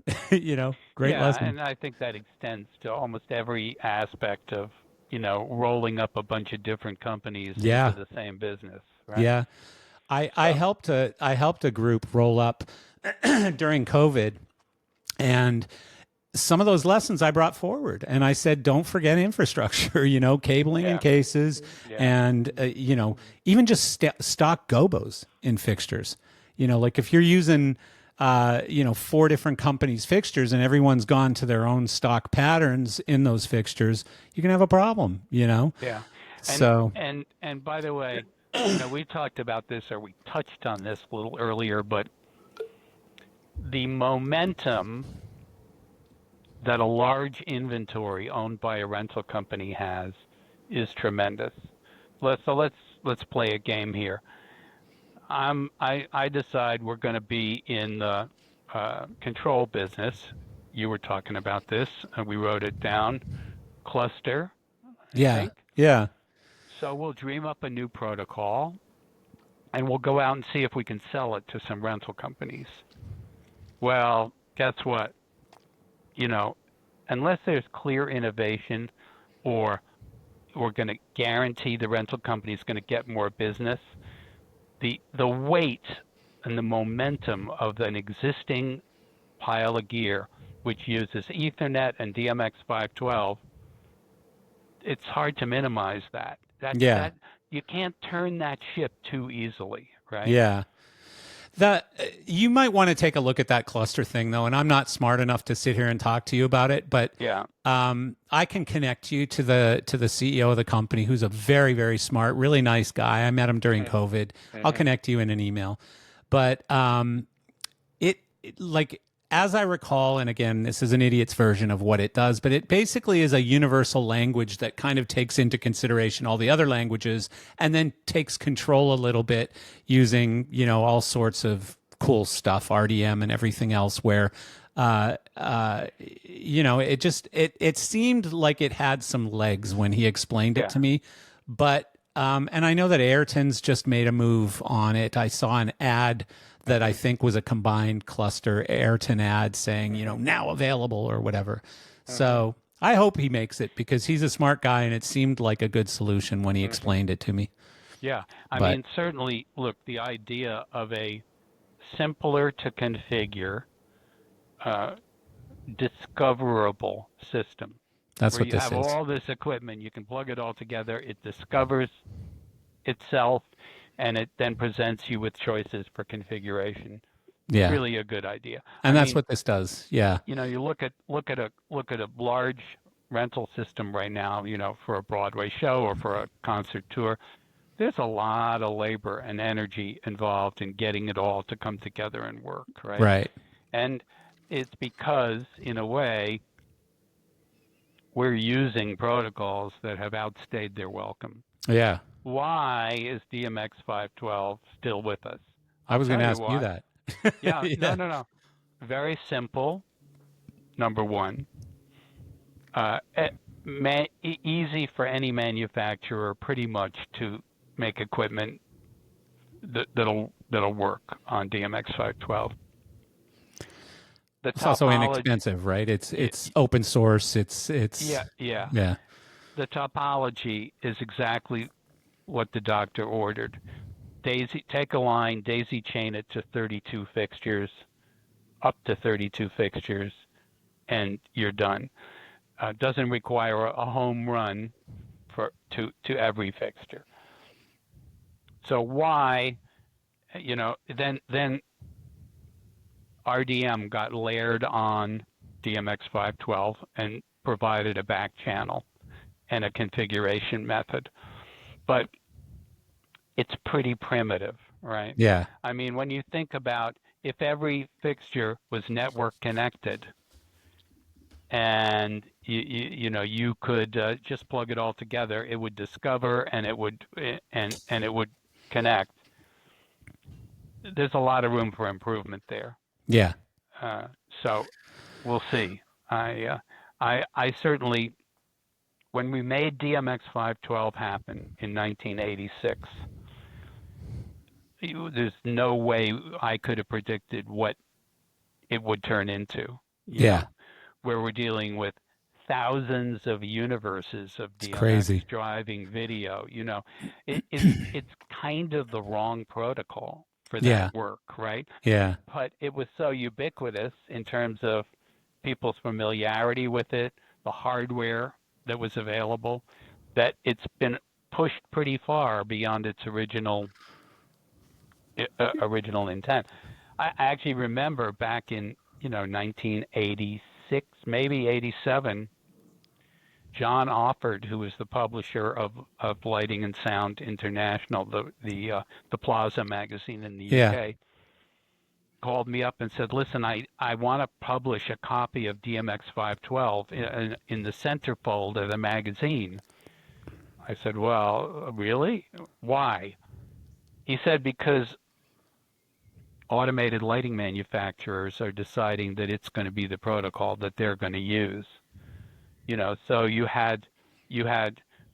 great lesson. And I think that extends to almost every aspect of, rolling up a bunch of different companies into the same business, right? Yeah. I helped a group roll up during COVID, and some of those lessons I brought forward, and I said, don't forget infrastructure, cabling and cases, and even just stock gobos in fixtures. Like if you're using 4 different companies' fixtures and everyone's gone to their own stock patterns in those fixtures, you can have a problem. Yeah. So and by the way, we talked about this, or we touched on this a little earlier, but the momentum that a large inventory owned by a rental company has is tremendous. Let's play a game here. I decide we're going to be in the control business. You were talking about this, and we wrote it down. Cluster. Yeah. Yeah. So we'll dream up a new protocol, and we'll go out and see if we can sell it to some rental companies. Well, guess what? Unless there's clear innovation, or we're going to guarantee the rental company is going to get more business, the weight and the momentum of an existing pile of gear, which uses Ethernet and DMX512, it's hard to minimize that. That you can't turn that ship too easily, right? Yeah. You might want to take a look at that cluster thing, though, and I'm not smart enough to sit here and talk to you about it, but I can connect you to the CEO of the company, who's a very, very smart, really nice guy. I met him during COVID. I'll connect you in an email. But as I recall, and again, this is an idiot's version of what it does, but it basically is a universal language that kind of takes into consideration all the other languages and then takes control a little bit using, all sorts of cool stuff, RDM and everything else, where, it seemed like it had some legs when he explained it to me. But, and I know that Ayrton's just made a move on it. I saw an ad that I think was a combined cluster Ayrton ad saying, now available or whatever. So I hope he makes it, because he's a smart guy, and it seemed like a good solution when he explained it to me. Yeah. I mean, certainly, look, the idea of a simpler to configure, discoverable system. That's where what this is. You have all this equipment, you can plug it all together, it discovers itself, and it then presents you with choices for configuration. Yeah. It's really a good idea. And that's what this does. Yeah. You look at a large rental system right now, for a Broadway show or for a concert tour. There's a lot of labor and energy involved in getting it all to come together and work, right? Right. And it's because, in a way, we're using protocols that have outstayed their welcome. Yeah. Why is DMX512 still with us? I was going to ask you that. Yeah. No. Very simple, number one. Easy for any manufacturer pretty much to make equipment that'll work on DMX512. It's also inexpensive, right? It's open source. It's yeah. The topology is exactly what the doctor ordered. Take a line, daisy chain it to 32 fixtures, up to 32 fixtures, and you're done. Doesn't require a home run to every fixture. So why, then RDM got layered on DMX 512 and provided a back channel and a configuration method. But it's pretty primitive, right? Yeah. I mean, when you think about if every fixture was network connected and you could just plug it all together, it would discover and it would connect. There's a lot of room for improvement there. Yeah. So we'll see. I certainly, when we made DMX 512 happen in 1986, there's no way I could have predicted what it would turn into. Yeah. Where we're dealing with thousands of universes of It's DMX crazy. driving video. It's kind of the wrong protocol for Yeah. that work, right? Yeah. But it was so ubiquitous in terms of people's familiarity with it, the hardware that was available, that it's been pushed pretty far beyond its original intent. I actually remember back in 1986, maybe 87, John Offord, who was the publisher of Lighting and Sound International, the Plaza magazine in the Yeah. UK, called me up and said, "Listen, I want to publish a copy of DMX 512 in the centerfold of the magazine." I said, "Well, really? Why?" He said, "Because automated lighting manufacturers are deciding that it's going to be the protocol that they're going to use." So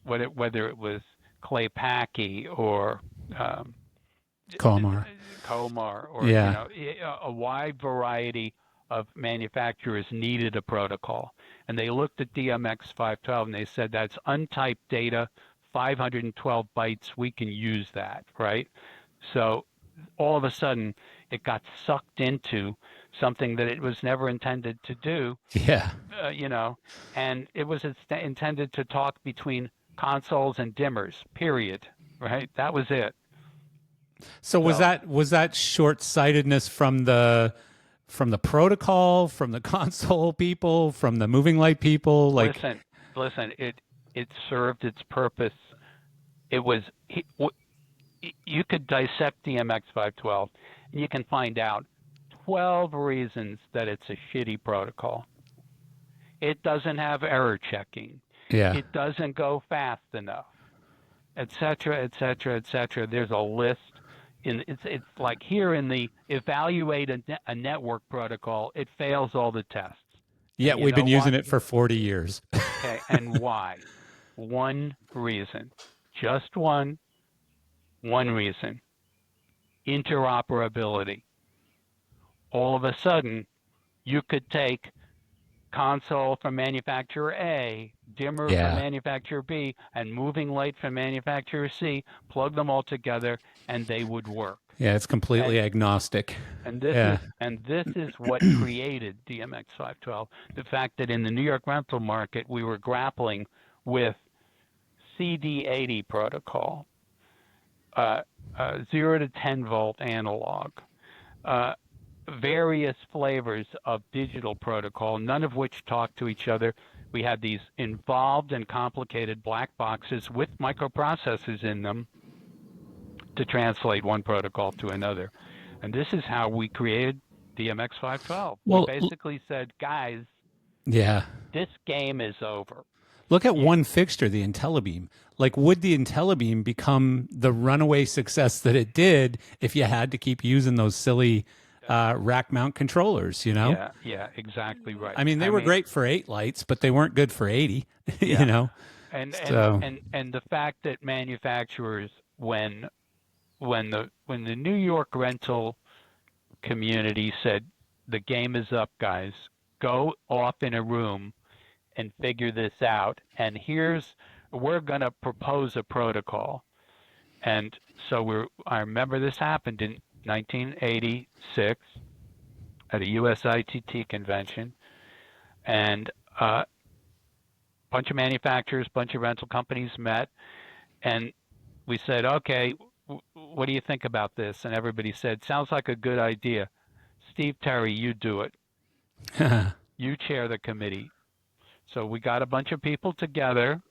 whether it was Clay Packey or Comar. Comar or Yeah. a wide variety of manufacturers needed a protocol, and they looked at DMX 512 and they said that's untyped data, 512 bytes. We can use that, right? So all of a sudden, it got sucked into something that it was never intended to do, Yeah. And it was intended to talk between consoles and dimmers, period, right? That was it. So was that short-sightedness from the protocol, from the console people, from the moving light people? Like, Listen, it served its purpose. It was you could dissect DMX 512 and you can find out 12 reasons that it's a shitty protocol. It doesn't have error checking. yeah. It doesn't go fast enough, et cetera, et cetera, et cetera. There's a list. It's like here in the evaluate a network protocol, it fails all the tests. Yeah, And you we've know been using what? it for 40 years. Okay, and why? One reason. Just one reason. Interoperability. All of a sudden, you could take console from manufacturer A, dimmer from Yeah. manufacturer B, and moving light from manufacturer C, plug them all together, and they would work. Yeah, it's completely And agnostic. and Yeah. this is what created DMX 512. The fact that in the New York rental market we were grappling with CD80 protocol, 0 to 10 volt analog, various flavors of digital protocol, none of which talk to each other. We had these involved and complicated black boxes with microprocessors in them to translate one protocol to another. And this is how we created DMX 512. Well, We basically said, guys, yeah. this game is over. Look at one fixture, the IntelliBeam. Like, would the IntelliBeam become the runaway success that it did if you had to keep using those silly rack mount controllers, Yeah, exactly right. I mean, they were great for 8 lights, but they weren't good for 80, Yeah. So, And the fact that manufacturers, when the New York rental community said the game is up, guys, go off in a room and figure this out, and we're going to propose a protocol. And so I remember this happened in 1986 at a USITT convention, and a bunch of manufacturers, bunch of rental companies met, and we said, okay, what do you think about this? And everybody said, sounds like a good idea. Steve Terry, you do it. You chair the committee. So we got a bunch of people together,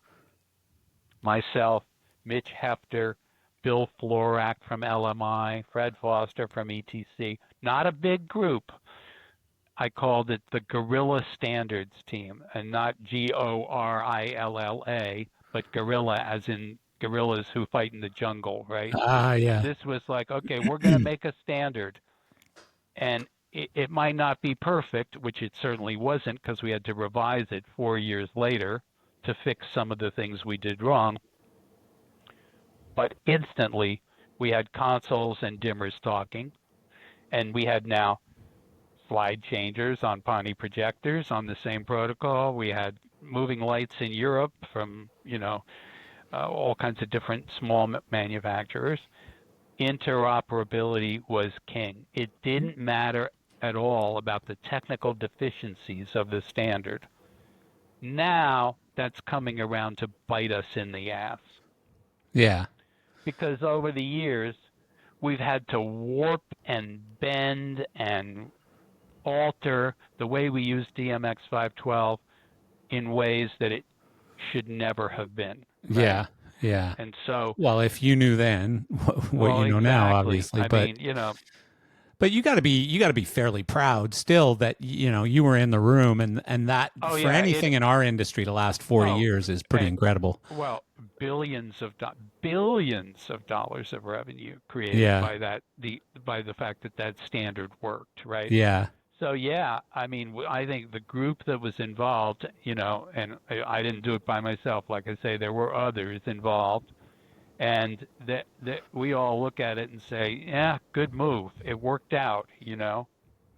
myself, Mitch Hefter, Bill Florak from LMI, Fred Foster from ETC. Not a big group. I called it the Guerrilla Standards Team, and not Gorilla, but gorilla as in gorillas who fight in the jungle, right? Yeah. This was like, okay, we're going to make a standard. And it might not be perfect, which it certainly wasn't because we had to revise it 4 years later to fix some of the things we did wrong. But instantly, we had consoles and dimmers talking, and we had now slide changers on Pawnee projectors on the same protocol. We had moving lights in Europe from, all kinds of different small manufacturers. Interoperability was king. It didn't matter at all about the technical deficiencies of the standard. Now that's coming around to bite us in the ass. Yeah. Because over the years, we've had to warp and bend and alter the way we use DMX 512 in ways that it should never have been. Right? Yeah. Yeah. And so, well, if you knew then what you know exactly. now, obviously, I mean, but you got to be fairly proud still that you were in the room, and that for anything in our industry to last 40 years is pretty incredible. Well, billions of dollars of revenue created by the fact that standard worked, right? Yeah. So I mean, I think the group that was involved, and I didn't do it by myself. Like I say, there were others involved, and that we all look at it and say, yeah, good move. It worked out,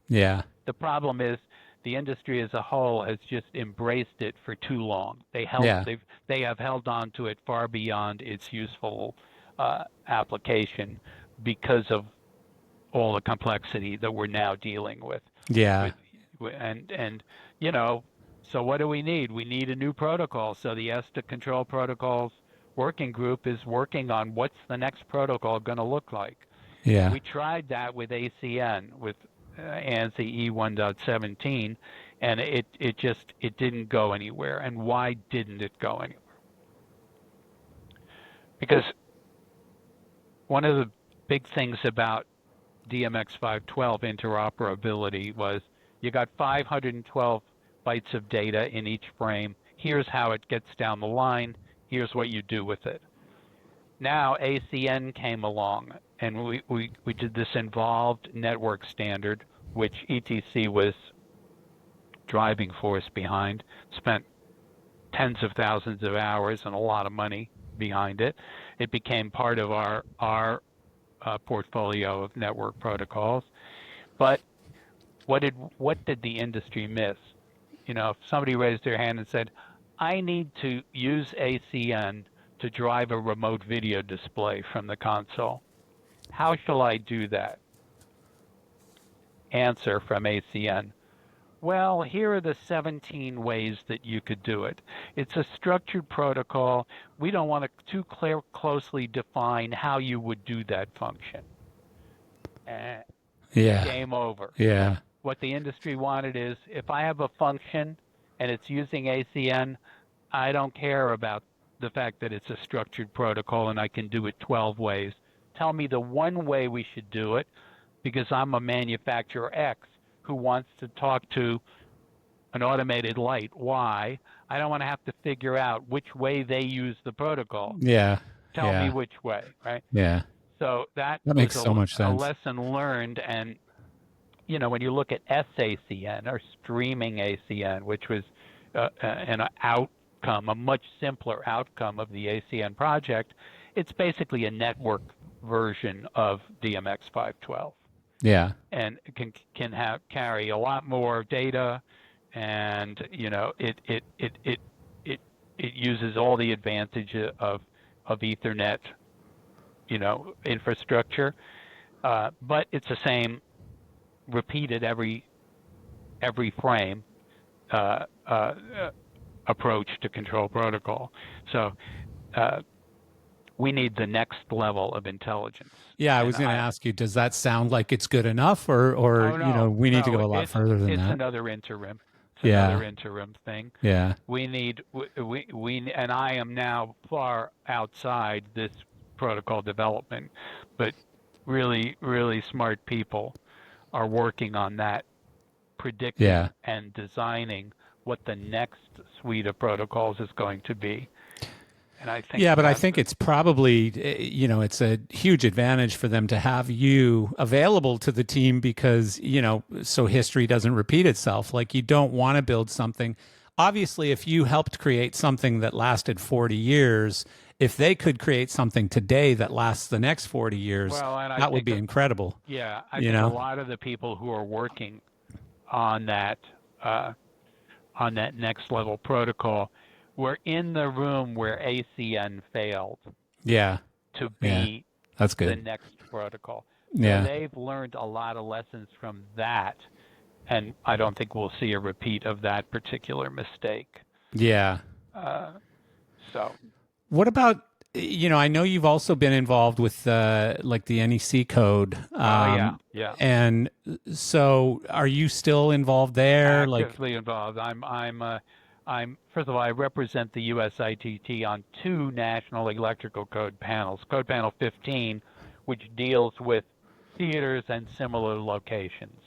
Yeah. The problem is the industry as a whole has just embraced it for too long. They have held on to it far beyond its useful application because of all the complexity that we're now dealing with. Yeah. So what do we need? We need a new protocol. So the ESTA Control Protocols Working Group is working on what's the next protocol going to look like. Yeah. We tried that with ACN, with ANSI E1.17, and it didn't go anywhere. And why didn't it go anywhere? Because one of the big things about DMX 512 interoperability was you got 512 bytes of data in each frame. Here's how it gets down the line. Here's what you do with it. Now ACN came along, and we did this involved network standard, which ETC was driving force behind, spent tens of thousands of hours and a lot of money behind it. It became part of our portfolio of network protocols. But what did the industry miss? If somebody raised their hand and said, I need to use ACN to drive a remote video display from the console, how shall I do that? Answer from ACN. Well, here are the 17 ways that you could do it. It's a structured protocol. We don't want to too closely define how you would do that function. Game over. Yeah. What the industry wanted is, if I have a function and it's using ACN, I don't care about the fact that it's a structured protocol and I can do it 12 ways. Tell me the one way we should do it, because I'm a manufacturer X who wants to talk to an automated light Y. I don't want to have to figure out which way they use the protocol. Yeah. Tell me which way, right? Yeah. So that makes so much sense. A lesson learned. And when you look at SACN or streaming ACN, which was an outcome, a much simpler outcome of the ACN project, it's basically a network version of DMX 512. Yeah. And it can carry a lot more data, and it uses all the advantage of Ethernet, infrastructure, but it's the same, repeated every frame approach to control protocol. So we need the next level of intelligence. Yeah, I And was going to ask you, does that sound like it's good enough, or oh no, we need to go no, a lot further than it's that? another interim. It's Yeah, another interim thing. yeah, We need we and I am now far outside this protocol development, but really smart people are working on that, yeah. predicting and designing what the next suite of protocols is going to be. And I think Yeah, but I that's think it's probably, it's a huge advantage for them to have you available to the team because, so history doesn't repeat itself. Like you don't want to build something. Obviously, if you helped create something that lasted 40 years, if they could create something today that lasts the next 40 years, well, and I that would think be incredible, yeah, I you think a know? lot of the people who are working on that uh, on that next level protocol were in the room where ACN failed Yeah, to yeah, be that's the good. next protocol. So Yeah, they've learned a lot of lessons from that, and I don't think we'll see a repeat of that particular mistake. yeah. Uh, so, What about, I know you've also been involved with like the NEC code. oh yeah, yeah, And so are you still involved there? Like, actively involved. I'm first of all, I represent the USITT on two national electrical code panels. Code Panel 15, which deals with theaters and similar locations,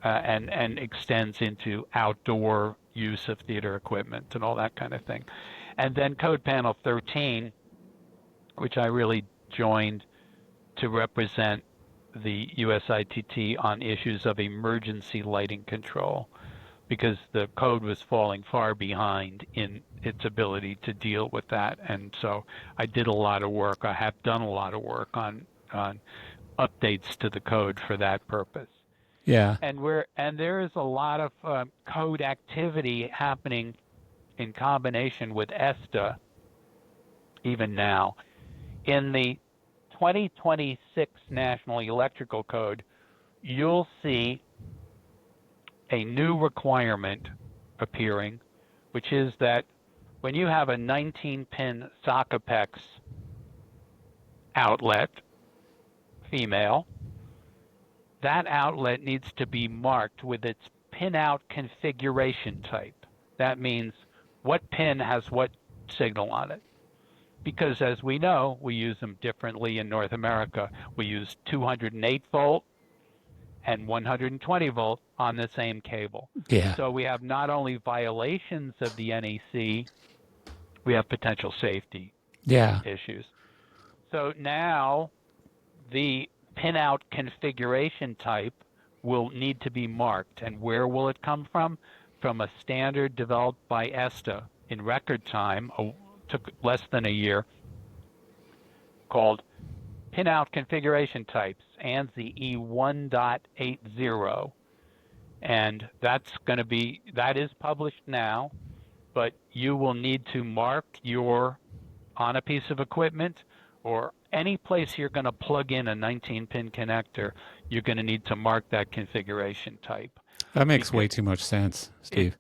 and extends into outdoor use of theater equipment and all that kind of thing. And then Code Panel 13, which I really joined to represent the USITT on issues of emergency lighting control because the code was falling far behind in its ability to deal with that. And so I did a lot of work. I have done a lot of work on updates to the code for that purpose. yeah, And there is a lot of code activity happening in combination with ESTA even now. In the 2026 National Electrical Code, you'll see a new requirement appearing, which is that when you have a 19-pin SOCKAPEX outlet, female, that outlet needs to be marked with its pinout configuration type. That means what pin has what signal on it. Because as we know, we use them differently in North America. We use 208 volt and 120 volt on the same cable. yeah, So we have not only violations of the NEC, we have potential safety yeah, issues. So now the pinout configuration type will need to be marked. And where will it come from? From a standard developed by ESTA in record time, took less than a year, called Pinout Configuration Types, ANSI E1.80. And that is published now, but you will need to mark on a piece of equipment or any place you're going to plug in a 19-pin connector, you're going to need to mark that configuration type. that makes Because way too much sense, Steve.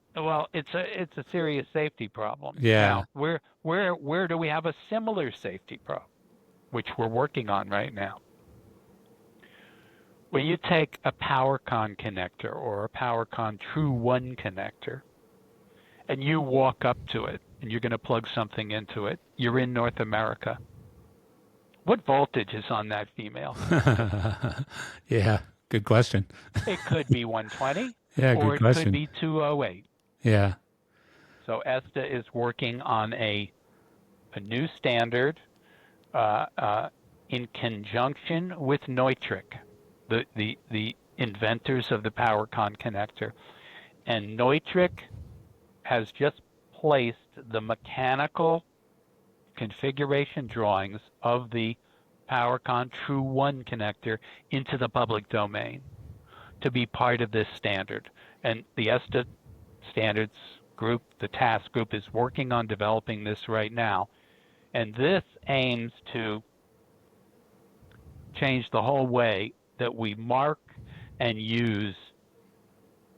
it's a serious safety problem. Yeah, Now, where do we have a similar safety problem, which we're working on right now? When you take a PowerCon connector or a PowerCon True One connector, and you walk up to it and you're going to plug something into it, you're in North America. What voltage is on that female connector? yeah, good question. It could be 120 Yeah, or good it could question. be 208. Yeah, So ESTA is working on a new standard in conjunction with Neutrik, the inventors of the PowerCon connector. And Neutrik has just placed the mechanical configuration drawings of the PowerCon True One connector into the public domain to be part of this standard. And the ESTA standards group, the task group, is working on developing this right now. And this aims to change the whole way that we mark and use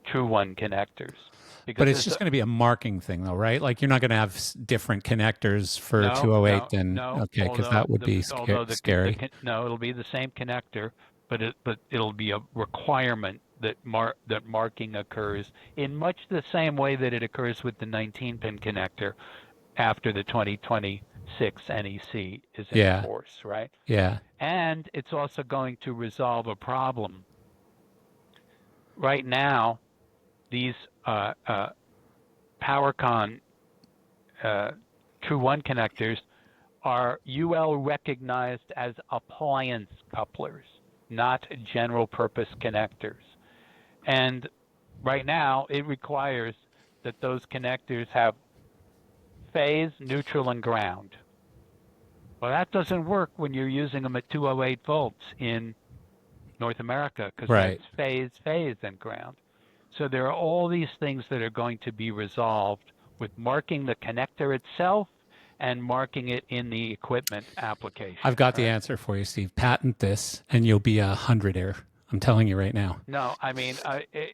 True One connectors. But it's just going to be a marking thing, though, right? Like you're not going to have different connectors for no, 208 no, than no. okay, because Although that would be scary. no, it'll be the same connector, but it'll be a requirement that marking occurs in much the same way that it occurs with the 19-pin connector after the 2026 NEC is in Yeah, force, right? yeah, And it's also going to resolve a problem. Right now, these PowerCon True One connectors are UL recognized as appliance couplers, not general purpose connectors. And right now, it requires that those connectors have phase, neutral, and ground. Well, that doesn't work when you're using them at 208 volts in North America because right. that's phase, and ground. So there are all these things that are going to be resolved with marking the connector itself and marking it in the equipment application. I've got the right? answer for you, Steve. Patent this, and you'll be 100-air. I'm telling you right now. No, I mean,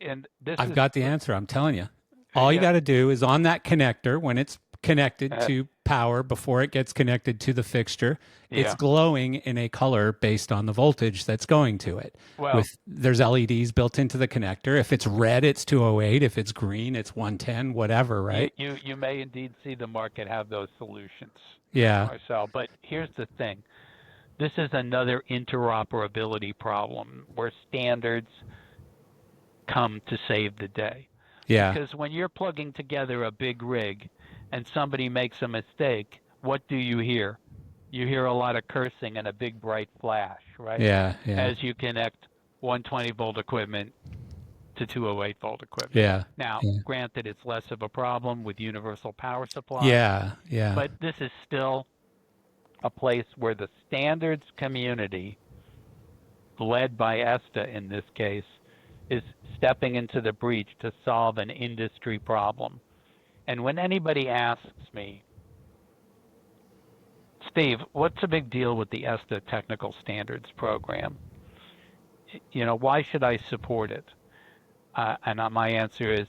and this I've is got the answer. I'm telling you. All you yeah, got to do is on that connector when it's connected to power before it gets connected to the fixture, it's yeah. glowing in a color based on the voltage that's going to it. Well, There's LEDs built into the connector. If it's red, it's 208. If it's green, it's 110, whatever, right? you may indeed see the market have those solutions, Yeah. Marcel. But here's the thing: this is another interoperability problem where standards come to save the day. Yeah. Because when you're plugging together a big rig and somebody makes a mistake, what do you hear? You hear a lot of cursing and a big bright flash, right? Yeah. Yeah. As you connect 120 volt equipment to 208 volt equipment. Yeah. Now, Yeah. granted, it's less of a problem with universal power supplies, Yeah. Yeah. but this is still a place where the standards community, led by ESTA in this case, is stepping into the breach to solve an industry problem. And when anybody asks me, Steve, what's the big deal with the ESTA Technical Standards Program? Why should I support it? And my answer is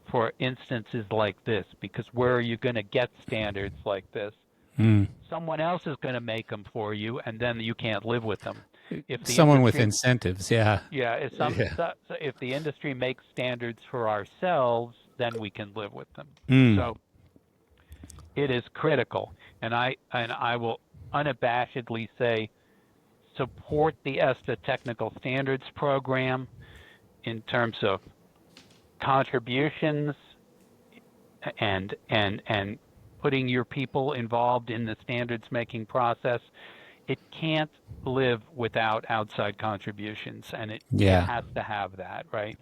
for instances like this, because where are you going to get standards like this? Someone else is going to make them for you, and then you can't live with them. If the Someone with industry, incentives. Yeah. yeah, if the industry makes standards for ourselves, then we can live with them. So it is critical, and I will unabashedly say support the ESTA Technical Standards Program in terms of contributions and putting your people involved in the standards making process. It can't live without outside contributions, and it has to have that, right?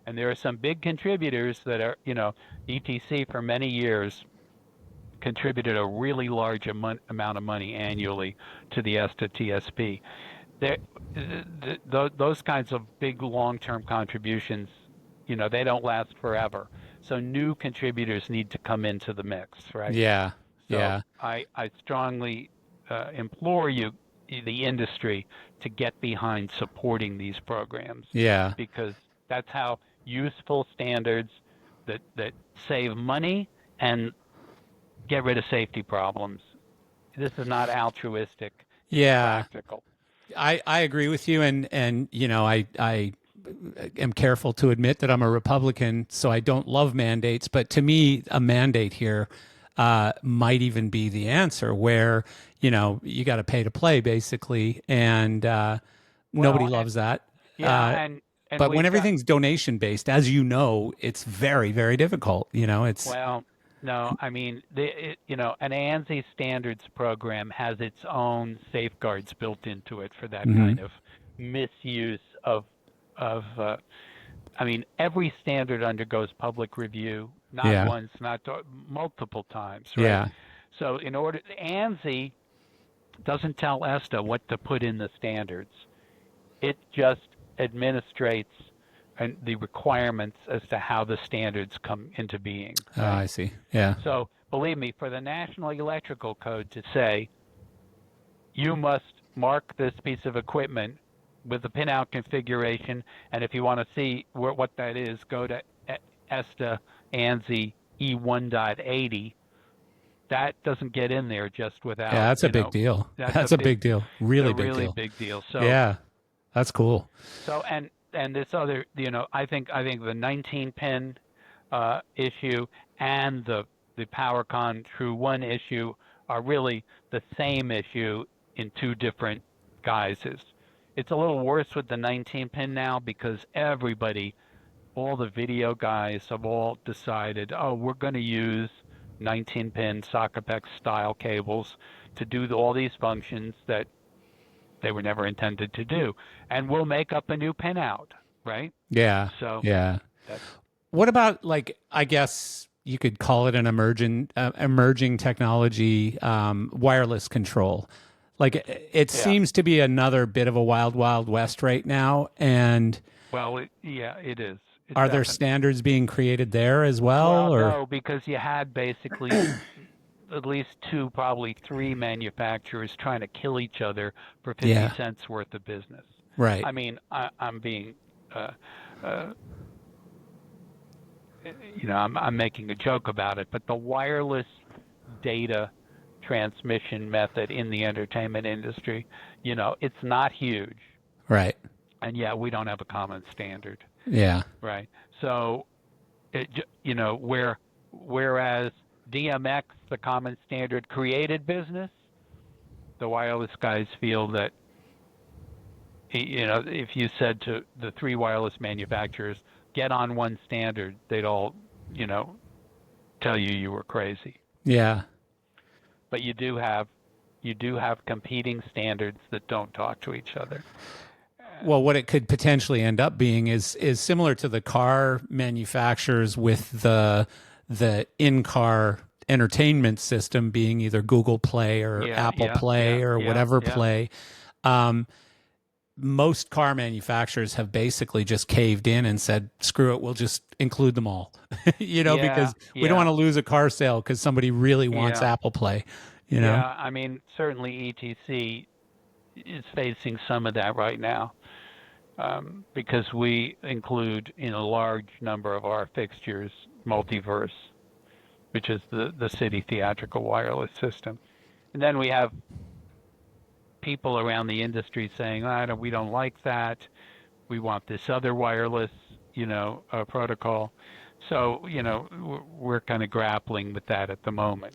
And there are some big contributors that are, ETC for many years contributed a really large amount of money annually to the ESTA TSP. Those kinds of big long-term contributions, they don't last forever. So new contributors need to come into the mix, right? Yeah. So Yeah. I strongly implore you, the industry, to get behind supporting these programs. Yeah. Because that's how useful standards that save money and get rid of safety problems. This is not altruistic. It's practical. I agree with you, and I am careful to admit that I'm a Republican, so I don't love mandates. But to me, a mandate here might even be the answer, where you got to pay to play, basically, and nobody loves that. Yeah, but when everything's donation based, as you know, it's very, very difficult. It's no, I mean, an ANSI standards program has its own safeguards built into it for that kind of misuse of. I mean, every standard undergoes public review, not once, not multiple times, right? Yeah. So ANSI doesn't tell ESTA what to put in the standards. It just administrates the requirements as to how the standards come into being. Right? I see. Yeah. So believe me, for the National Electrical Code to say you must mark this piece of equipment with the pinout configuration, and if you want to see what that is, go to ESTA ANSI E1.80, that doesn't get in there just Yeah, without, that's a big deal. That's a big deal. a Really big really deal. big deal. So Yeah, that's cool. and this other, I think the 19 pin issue and the PowerCon True One issue are really the same issue in two different guises. It's a little worse with the 19 pin now because everybody, all the video guys have all decided, oh, we're going to use 19 pin SocketX style cables to do all these functions that they were never intended to do. And we'll make up a new pinout, right? Yeah, So yeah. that's, What about, like, I guess you could call it an emerging technology, wireless control. Like, it yeah. seems to be another bit of a wild, wild west right now. And Well, yeah, it is. It's are there definitely. standards being created there as well, Well, or? no, because you had basically at least two, probably three manufacturers trying to kill each other for 50 Yeah, cents worth of business. right. I mean, I'm being, uh, uh, I'm making a joke about it, but the wireless data transmission method in the entertainment industry, it's not huge, Right. and yeah, we don't have a common standard, Yeah. right? So, whereas DMX, the common standard, created business, the wireless guys feel that, if you said to the three wireless manufacturers, get on one standard, they'd all, tell you were crazy. Yeah. But you do have competing standards that don't talk to each other. Well, what it could potentially end up being is similar to the car manufacturers with the in-car entertainment system being either Google Play or Yeah, Apple yeah, yeah, Play or yeah, whatever yeah, Play. Um, Most car manufacturers have basically just caved in and said, "Screw it, we'll just include them all," yeah, because we don't want yeah, to lose a car sale because somebody really wants yeah, Apple Play. You know? yeah. I mean, certainly ETC is facing some of that right now, because we include in a large number of our fixtures multiverse, which is the city theatrical wireless system. And then we have people around the industry saying, we don't like that. We want this other wireless, protocol. So, we're kind of grappling with that at the moment.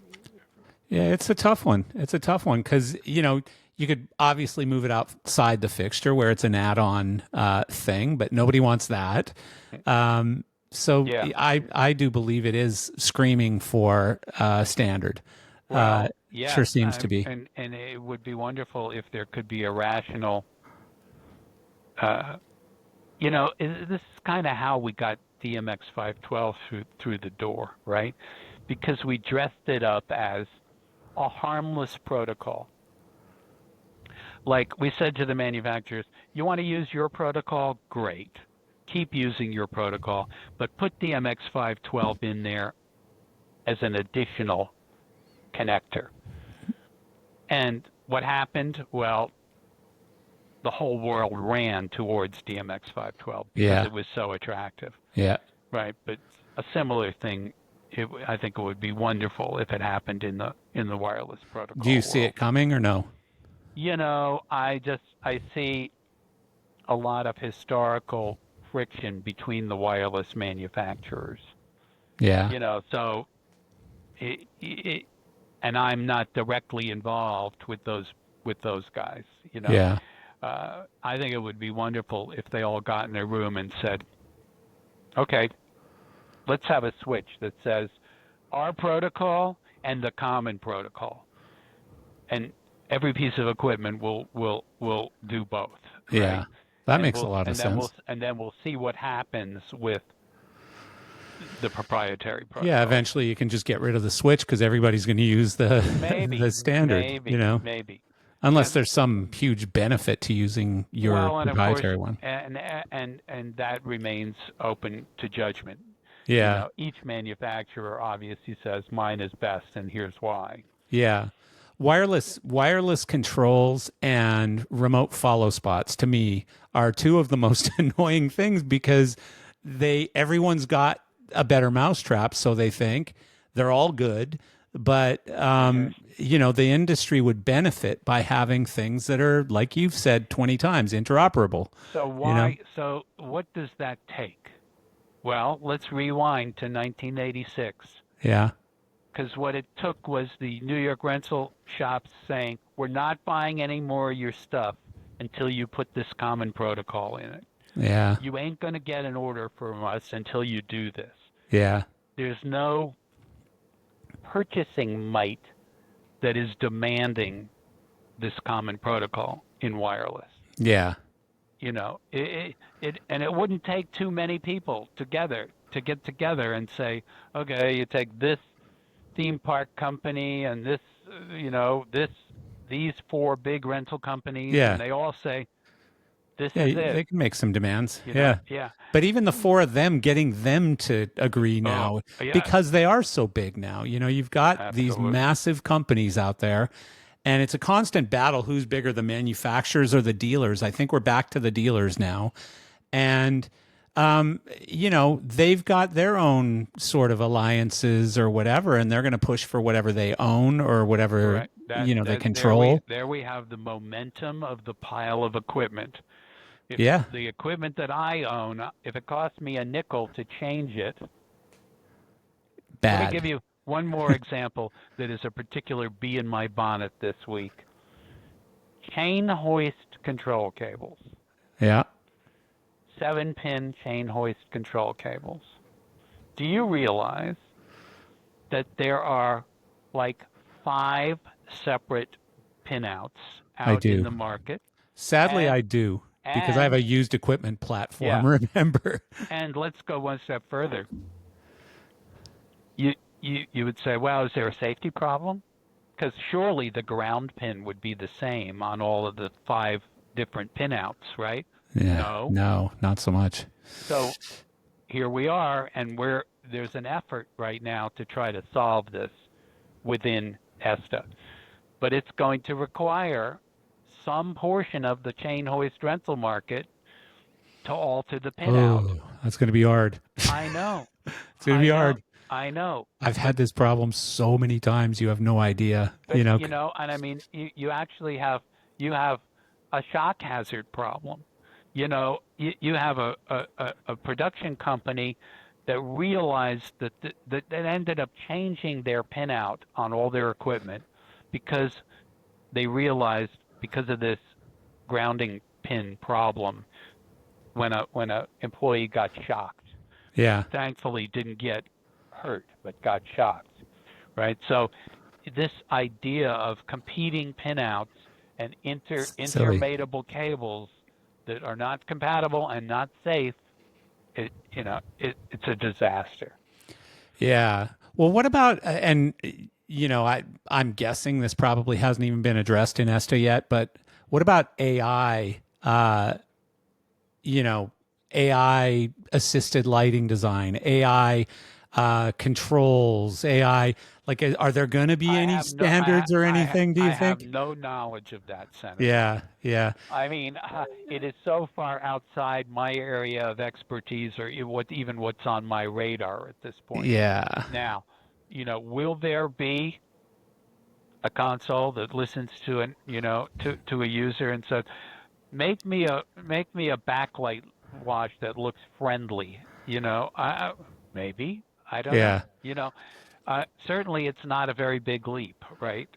Yeah, it's a tough one. It's a tough one because you could obviously move it outside the fixture where it's an add-on thing, but nobody wants that. So Yeah. I do believe it is screaming for standard. Well, Sure yes, seems to be. and it would be wonderful if there could be a rational. Uh, this is kind of how we got DMX 512 through the door, right? Because we dressed it up as a harmless protocol. Like we said to the manufacturers, you want to use your protocol? Great. Keep using your protocol, but put DMX 512 in there as an additional connector. And what happened? Well, the whole world ran towards DMX 512 because Yeah. it was so attractive, Yeah. right? But a similar thing, I think it would be wonderful if it happened in the wireless Do you protocol see world. it coming or no? I see a lot of historical friction between the wireless manufacturers. Yeah. So and I'm not directly involved with those guys. Yeah. I think it would be wonderful if they all got in their room and said, "Okay, let's have a switch that says our protocol and the common protocol, and every piece of equipment will do both, right? Yeah. That And makes a lot of sense. then we'll see what happens with the proprietary Yeah, protocol. eventually you can just get rid of the switch because everybody's going to use the Maybe, the standard, maybe, maybe. unless And there's some huge benefit to using your well, and of course, proprietary one. and that remains open to judgment. Yeah. Each manufacturer obviously says mine is best, and here's why. Yeah. Wireless controls and remote follow spots to me are two of the most annoying things because everyone's got a better mousetrap, so they think. They're all good, but the industry would benefit by having things that are, like you've said 20 times, interoperable. So You know? so what does that take? Well, let's rewind to 1986. Yeah. Because what it took was the New York rental shops saying, we're not buying any more of your stuff until you put this common protocol in it. Yeah. You ain't going to get an order from us until you do this. Yeah. There's no purchasing might that is demanding this common protocol in wireless. Yeah. You know, and it wouldn't take too many people to get together and say, okay, you take this theme park company and this, these four big rental companies, Yeah. and they all say, this Yeah. is it. They can make some demands. Yeah. But even the four of them, getting them to agree now, Yeah. because they are so big now. You've got these massive companies out there, and it's a constant battle who's bigger, the manufacturers or the dealers. I think we're back to the dealers now. And, they've got their own sort of alliances or whatever, and they're going to push for whatever they own or whatever, they control. There we have the momentum of the pile of equipment. If Yeah. the equipment that I own, if it costs me a nickel to change it, Bad. Let me give you one more example that is a particular bee in my bonnet this week. Chain hoist control cables. Yeah. 7-pin chain hoist control cables. Do you realize that there are like 5 separate pinouts out in the market? Sadly, I do, because I have a used equipment platform, remember? And let's go one step further. You would say, well, is there a safety problem? Because surely the ground pin would be the same on all of the 5 different pinouts, right? Yeah. No, not so much. So here we are, and there's an effort right now to try to solve this within ESTA. But it's going to require some portion of the chain hoist rental market to alter the pinout. Oh, that's going to be hard. I know. It's going to be hard. I know. I've had this problem so many times. You have no idea. But, and I mean, you actually have a shock hazard problem. You have a production company that realized that ended up changing their pinout on all their equipment because they realized, because of this grounding pin problem, when a employee got shocked. Yeah. Thankfully didn't get hurt, but got shocked, right? So this idea of competing pinouts and intermatable cables that are not compatible and not safe, it's a disaster. Yeah. Well, what about, and I'm guessing this probably hasn't even been addressed in ESTA yet, but what about AI? AI assisted lighting design, AI controls, AI. Like, are there going to be any standards or anything? Do you think? I have no knowledge of that, Senator. Yeah. I mean, it is so far outside my area of expertise, or even what's on my radar at this point. Yeah. Now, will there be a console that listens to to a user and says, make me a backlight watch that looks friendly? Maybe. I don't know. Certainly it's not a very big leap, right?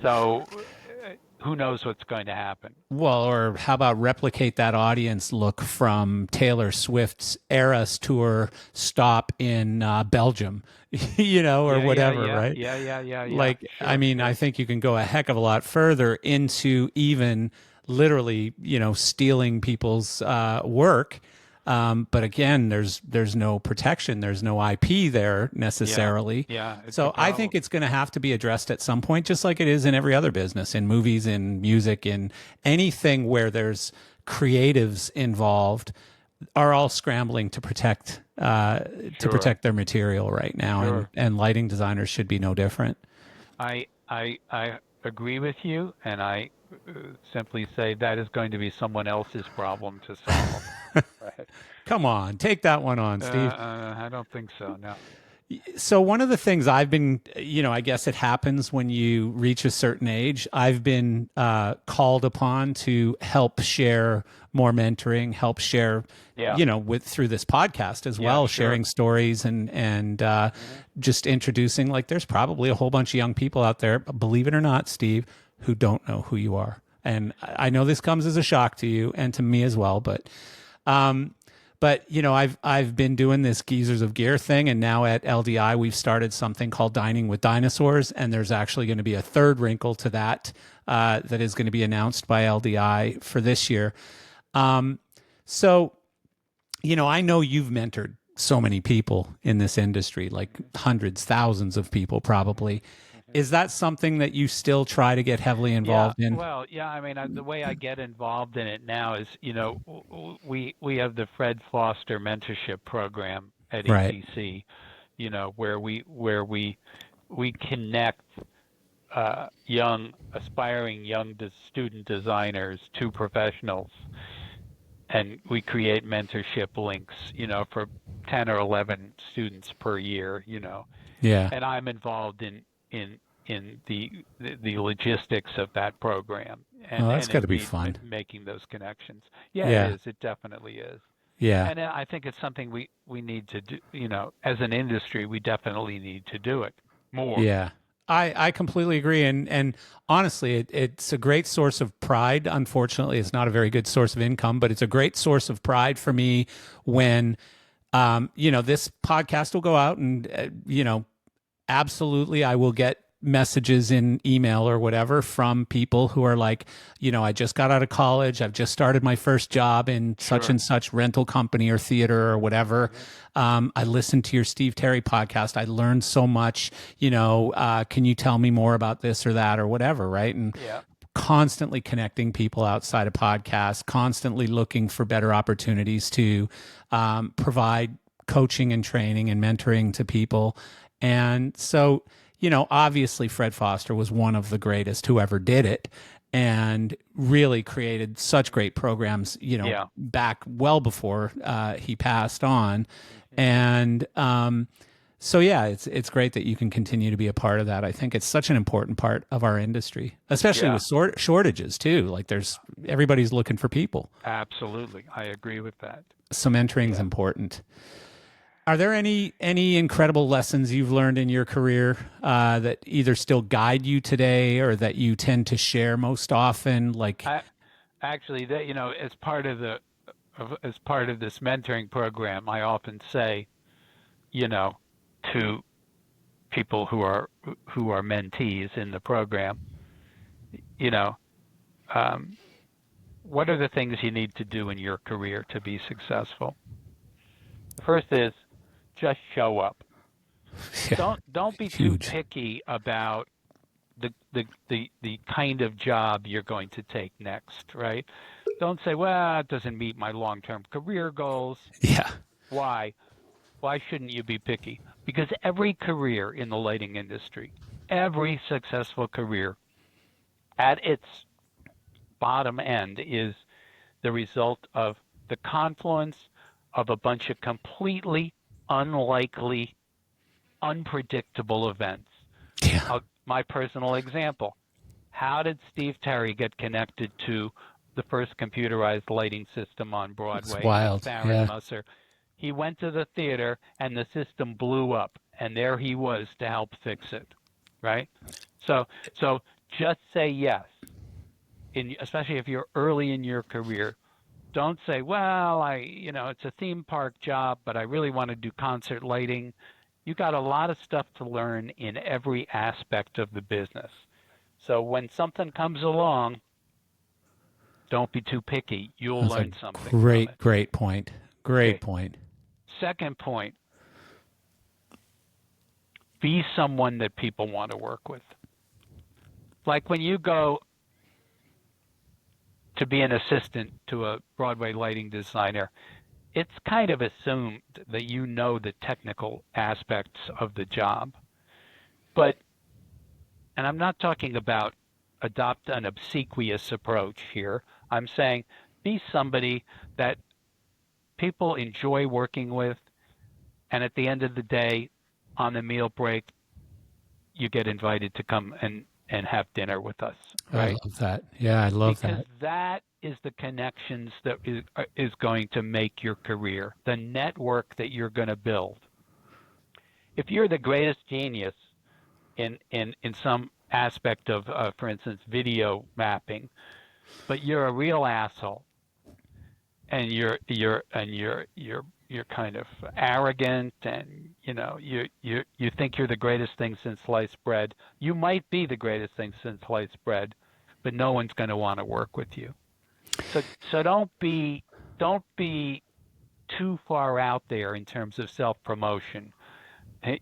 So who knows what's going to happen? Well, or how about replicate that audience look from Taylor Swift's Eras tour stop in Belgium, or whatever, right? Yeah. Like, sure, I mean, I think you can go a heck of a lot further into even literally, stealing people's work. But again, there's no protection. There's no IP there necessarily. Yeah. So I think it's going to have to be addressed at some point, just like it is in every other business, in movies, in music, in anything where there's creatives involved, are all scrambling to protect their material right now, and lighting designers should be no different. I agree with you, and I simply say that is going to be someone else's problem to solve. Right. Come on, take that one on, Steve. I don't think so. No. So one of the things I've been, I guess it happens when you reach a certain age. I've been called upon to help share more mentoring, help share, Yeah. with through this podcast as Yeah. well, Sure. sharing stories and just introducing. Like, there's probably a whole bunch of young people out there, believe it or not, Steve, who don't know who you are. And I know this comes as a shock to you and to me as well, but I've been doing this Geezers of Gear thing, and now at LDI we've started something called Dining with Dinosaurs, and there's actually going to be a third wrinkle to that that is going to be announced by LDI for this year. So, I know you've mentored so many people in this industry, like hundreds, thousands of people probably. Is that something that you still try to get heavily involved in? Well, yeah. I mean, the way I get involved in it now is, we have the Fred Foster Mentorship Program at Right. ETC, where we connect aspiring young student designers to professionals, and we create mentorship links, for 10 or 11 students per year, Yeah. and I'm involved in the logistics of that program, Oh, that's and got to be indeed fun. making those connections. Yeah, Yeah. it is. It definitely is. Yeah. And I think it's something we need to do. As an industry, we definitely need to do it more. Yeah. I completely agree. And honestly, it's a great source of pride. Unfortunately, it's not a very good source of income, but it's a great source of pride for me when, this podcast will go out and, absolutely, I will get messages in email or whatever from people who are like, I just got out of college. I've just started my first job in such Sure. and such rental company or theater or whatever. I listened to your Steve Terry podcast. I learned so much, can you tell me more about this or that or whatever, right? And Yeah. constantly connecting people outside of podcasts, constantly looking for better opportunities to provide coaching and training and mentoring to people. And so, obviously Fred Foster was one of the greatest who ever did it and really created such great programs, Yeah. back well before he passed on. And so, yeah, it's great that you can continue to be a part of that. I think it's such an important part of our industry, especially Yeah. with shortages too. Like everybody's looking for people. Absolutely. I agree with that. So mentoring is important. Are there any incredible lessons you've learned in your career that either still guide you today or that you tend to share most often? Like, Actually, that as part of this mentoring program, I often say, to people who are mentees in the program, what are the things you need to do in your career to be successful? The first is just show up. yeah, Don't be huge. too picky about the kind of job you're going to take next, right? Don't say, well, it doesn't meet my long-term career goals. Yeah. Why? Why shouldn't you be picky? Because every career in the lighting industry, every successful career at its bottom end is the result of the confluence of a bunch of completely unlikely, unpredictable events. Yeah. My personal example: how did Steve Terry get connected to the first computerized lighting system on Broadway? It's wild. Farron Yeah. Musser. He went to the theater and the system blew up, and there he was to help fix it, right? So just say yes, especially if you're early in your career. Don't say, well, it's a theme park job, but I really want to do concert lighting. You got a lot of stuff to learn in every aspect of the business. So when something comes along, don't be too picky. You'll That's learn a something from it. great point. Great Okay. point. Second point, be someone that people want to work with. Like when you go to be an assistant to a Broadway lighting designer, it's kind of assumed that you know the technical aspects of the job. And I'm not talking about adopt an obsequious approach here. I'm saying be somebody that people enjoy working with, and at the end of the day, on the meal break, you get invited to come and have dinner with us, I right? love that. Yeah, I love Because that. that is the connections that is going to make your career, the network that you're going to build. If you're the greatest genius in some aspect of, for instance, video mapping, but you're a real asshole, and you're kind of arrogant, and you think you're the greatest thing since sliced bread. You might be the greatest thing since sliced bread, but no one's going to want to work with you. So don't be too far out there in terms of self promotion.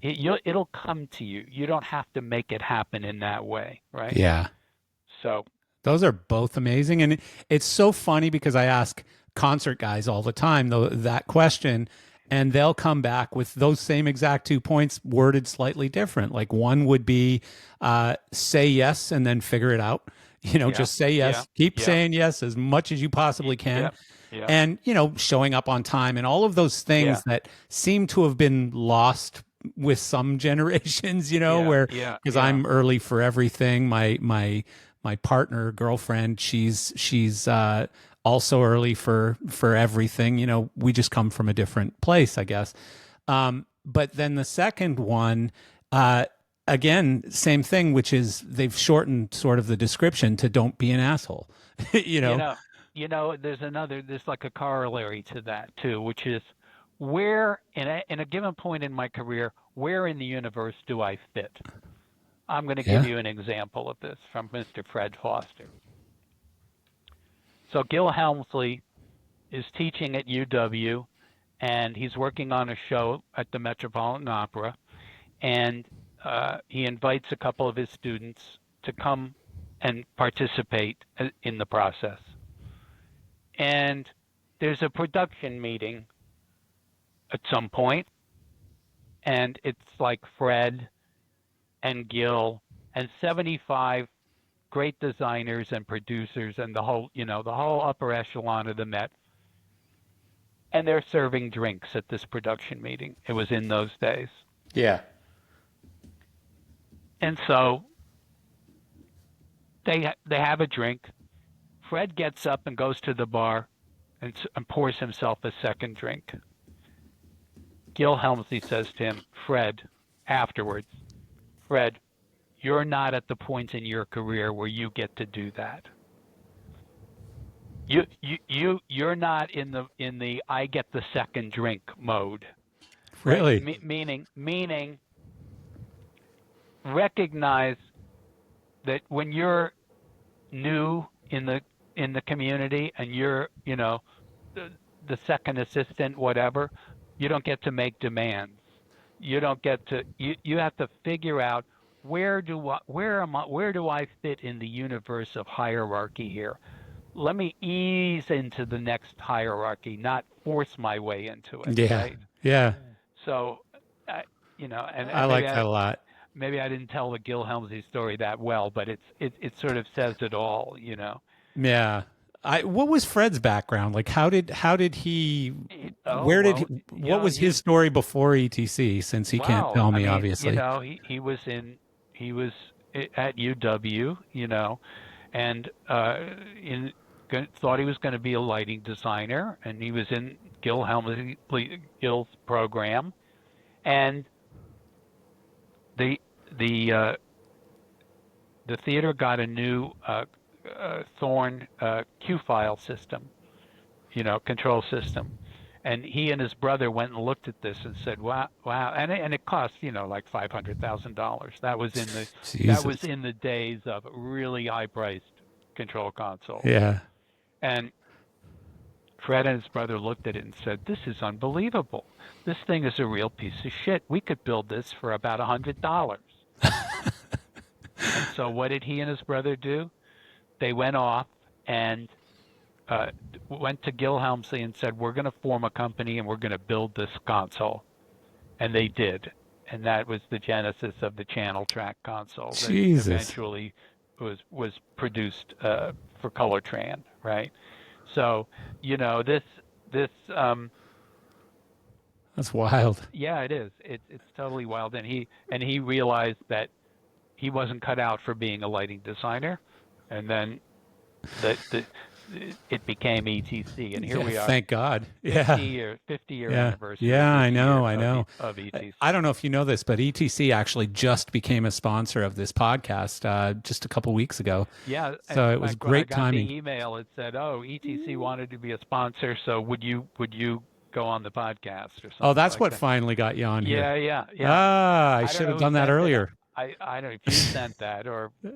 It'll come to you. You don't have to make it happen in that way, right? Yeah. So Those are both amazing. And it's so funny because I ask concert guys all the time that question, and they'll come back with those same exact 2 points worded slightly different. Like one would be say yes and then figure it out. yeah, Just say yeah, yes, keep yeah, saying yes as much as you possibly can. yeah, yeah, And, showing up on time and all of those yeah, things that seem to have been lost with some generations, yeah, where yeah, because yeah, I'm early for everything. My partner, girlfriend, she's also early for everything. We just come from a different place, I guess. But then the second one, again, same thing, which is they've shortened sort of the description to "don't be an asshole." you You know, know, there's like a corollary to that too, which is where in a given point in my career, where in the universe do I fit? I'm going to give yeah, you an example of this from Mr. Fred Foster. So Gil Helmsley is teaching at UW, and he's working on a show at the Metropolitan Opera, and he invites a couple of his students to come and participate in the process. And there's a production meeting at some point, and it's like Fred and Gil and 75 great designers and producers and the whole upper echelon of the Met, and they're serving drinks at this production meeting. It was in those days. yeah. And so they have a drink. Fred gets up and goes to the bar and pours himself a second drink. Gil Helmsley says to him, Fred, afterwards, Fred, you're not at the point in your career where you get to do that. You're not in the I get the second drink mode, right? Really? Meaning recognize that when you're new in the community and you're the second assistant, whatever, you don't get to make demands. You don't get to. You have to figure out where do I fit in the universe of hierarchy here. Let me ease into the next hierarchy, not force my way into it, Yeah, right? yeah. So, and, I and maybe like I that a lot. maybe I didn't tell the Gil Helmsley story that well, but it sort of says it all. Yeah. What was Fred's background? Like how did he Oh where did he, well, what was his story before ETC, since he can't wow. tell I me mean, obviously. he was at UW, and thought he was going to be a lighting designer, and he was in Gil's program, and the the uh, the theater got a new Thorn Q file system, control system. And he and his brother went and looked at this and said, "Wow, wow!" And it cost, like $500,000. That was Jesus. in the days of really high-priced control consoles. Yeah. And Fred and his brother looked at it and said, "This is unbelievable. This thing is a real piece of shit. We could build this for about $100." And so, what did he and his brother do? They went off and uh, went to Gil Helmsley and said, "We're going to form a company and we're going to build this console." And they did. And that was the genesis of the channel track console that Jesus. eventually was produced for Colortran, right? So this That's wild. yeah, it is. It's totally wild, and he realized that he wasn't cut out for being a lighting designer, and then the it became ETC, and here Yeah, we are, thank God. Yeah. 50-year Yeah. anniversary Yeah, I this know. year I know. of ETC. I don't know if you know this, but ETC actually just became a sponsor of this podcast just a couple weeks ago. Yeah, in So it was fact, when I great got timing. the email, it said, "Oh, ETC wanted to be a sponsor, so would you go on the podcast or Oh, something that's like what that?" finally got you on here. Yeah, yeah, yeah. Ah, I I don't should know have who done that sent it. earlier. I don't know if you sent that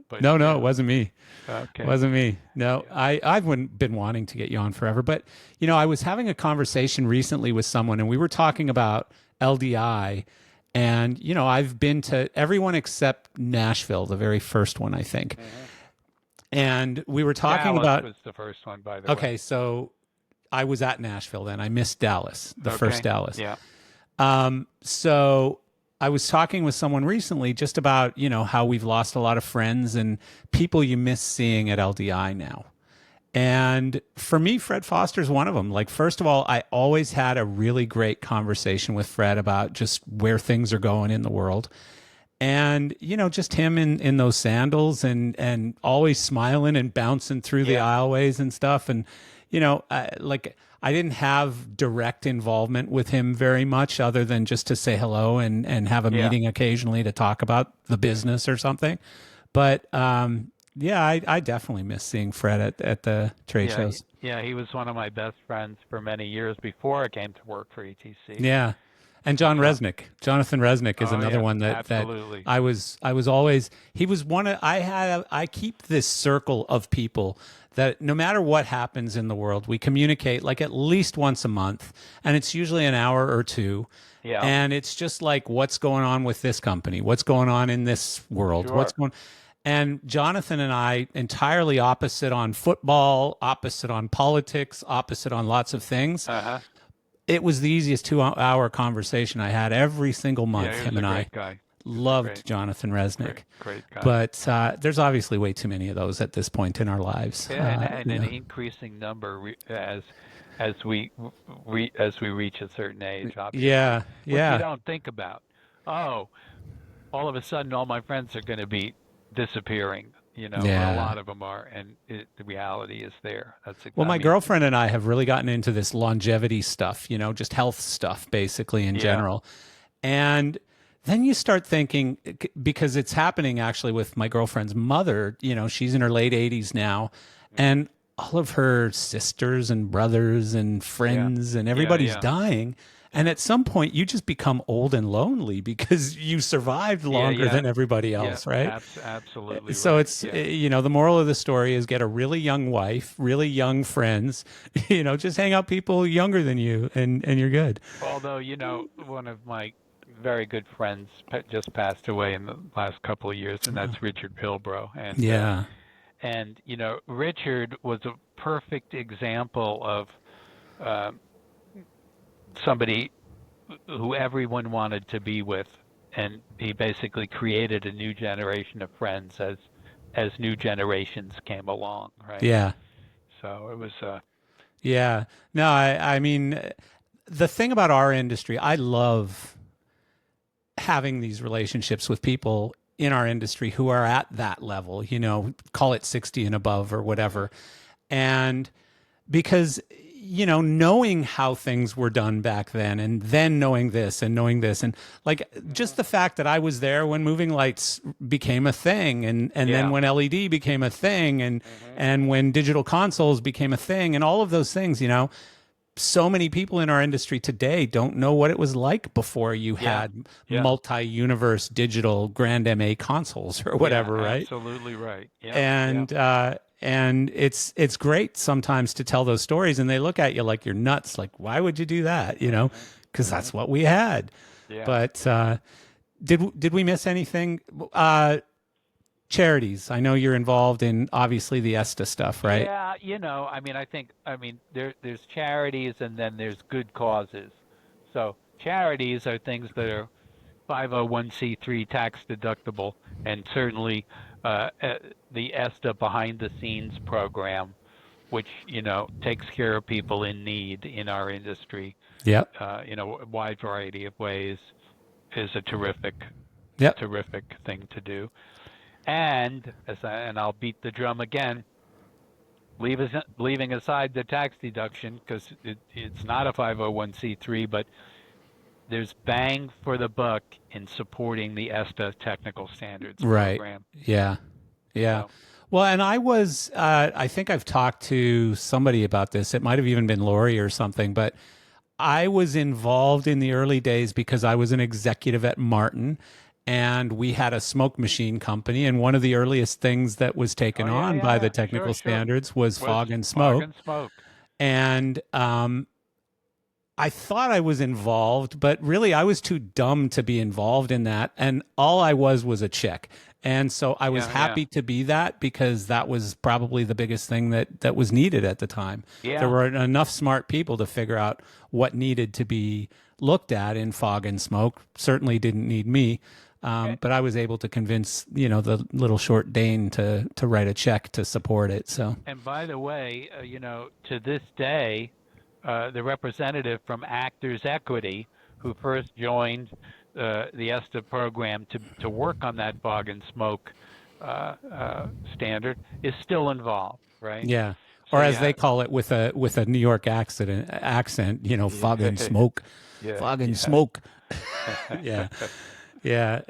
but No, no, it wasn't me. It okay. wasn't me. No, Yeah. I've been wanting to get you on forever. But, I was having a conversation recently with someone and we were talking about LDI. And, I've been to everyone except Nashville, the very first one, I think. Hmm. And we were talking Dallas about, was the first one, by the way. okay, so I was at Nashville then. I missed Dallas, the first Okay. Dallas. Yeah. So I was talking with someone recently just about, how we've lost a lot of friends and people you miss seeing at LDI now. And for me, Fred Foster's one of them. Like, first of all, I always had a really great conversation with Fred about just where things are going in the world. And, just him in those sandals and always smiling and bouncing through the Yeah. aisleways and stuff. And, I didn't have direct involvement with him very much other than just to say hello and have a Yeah. meeting occasionally to talk about the business or something. But, yeah, I definitely miss seeing Fred at the trade Yeah. shows. Yeah. He was one of my best friends for many years before I came to work for ETC. Yeah. And But Jonathan Resnick is oh another yeah, one that absolutely. I was always, he was one of, I keep this circle of people that no matter what happens in the world, we communicate like at least once a month, and it's usually an hour or two. Yeah. And it's just like, what's going on with this company? What's going on in this world? Sure. And Jonathan and I, entirely opposite on football, opposite on politics, opposite on lots of things. Uh-huh. It was the easiest 2 hour conversation I had every single month. Yeah, he was Him a and I great guy. He was a loved Jonathan Resnick, great guy. but there's obviously way too many of those at this point in our lives. Yeah, and an increasing number as we reach a certain age, obviously, Yeah, which you yeah, don't think about. Oh, all of a sudden, all my friends are going to be disappearing. A yeah. lot of them are, and the reality is there. Well, I my mean, girlfriend and I have really gotten into this longevity stuff, just health stuff, basically in yeah, general. And then you start thinking, because it's happening actually with my girlfriend's mother, she's in her late 80s now, and all of her sisters and brothers and yeah, friends and yeah, everybody's yeah, dying. And yeah, at some point, you just become old and lonely because you survived yeah, longer yeah, than everybody yeah. else, right? Absolutely So right. it's, Yeah. the moral of the story is get a really young wife, really young friends, just hang out people younger than you and you're good. Although, one of my very good friends just passed away in the last couple of years, and that's Richard Pilbrow. Yeah. And Richard was a perfect example of uh, somebody who everyone wanted to be with, and he basically created a new generation of friends as new generations came along, right? Yeah. So it was Yeah. No, I mean, the thing about our industry, I love having these relationships with people in our industry who are at that level, call it 60 and above or whatever. And because, knowing how things were done back then and then knowing this and like just the fact that I was there when moving lights became a thing and then yeah. when LED became a thing Hmm. and when digital consoles became a thing and all of those things, so many people in our industry today don't know what it was like before you Yeah. had Yeah. multi-universe digital grand MA consoles or Yeah, whatever, right? absolutely right. Yeah. Yeah. And it's great sometimes to tell those stories and they look at you like you're nuts, like why would you do that, Hmm. because Hmm. that's what we had. Yeah. But did we miss anything? Charities, I know you're involved in obviously the ESTA stuff, right? Yeah, there's charities and then there's good causes. So charities are things that are 501c3 tax deductible, and certainly the ESTA behind the scenes program, which takes care of people in need in our industry, Yep. in a wide variety of ways, is a terrific Yep. thing to do. And I'll beat the drum again, leaving aside the tax deduction because it's not a 501c3, but there's bang for the buck in supporting the ESTA technical standards Right. program. Yeah. Yeah. So, Well, and I think I've talked to somebody about this. It might have even been Lori or something, but I was involved in the early days because I was an executive at Martin, and we had a smoke machine company. And one of the earliest things that was taken on by the technical Sure. standards was Was fog and fog smoke. and smoke. And I thought I was involved, but really I was too dumb to be involved in that. And all I was a chick. And so I was happy to be that because that was probably the biggest thing that was needed at the time. Yeah. There were enough smart people to figure out what needed to be looked at in fog and smoke. Certainly didn't need me. But I was able to convince, the little short Dane to write a check to support it. So. And by the way, to this day, the representative from Actors Equity, who first joined the ESTA program to work on that fog and smoke standard, is still involved, right? Yeah. So, Or as they call it with a New York accent, fog and smoke, fog and smoke. Yeah. Yeah.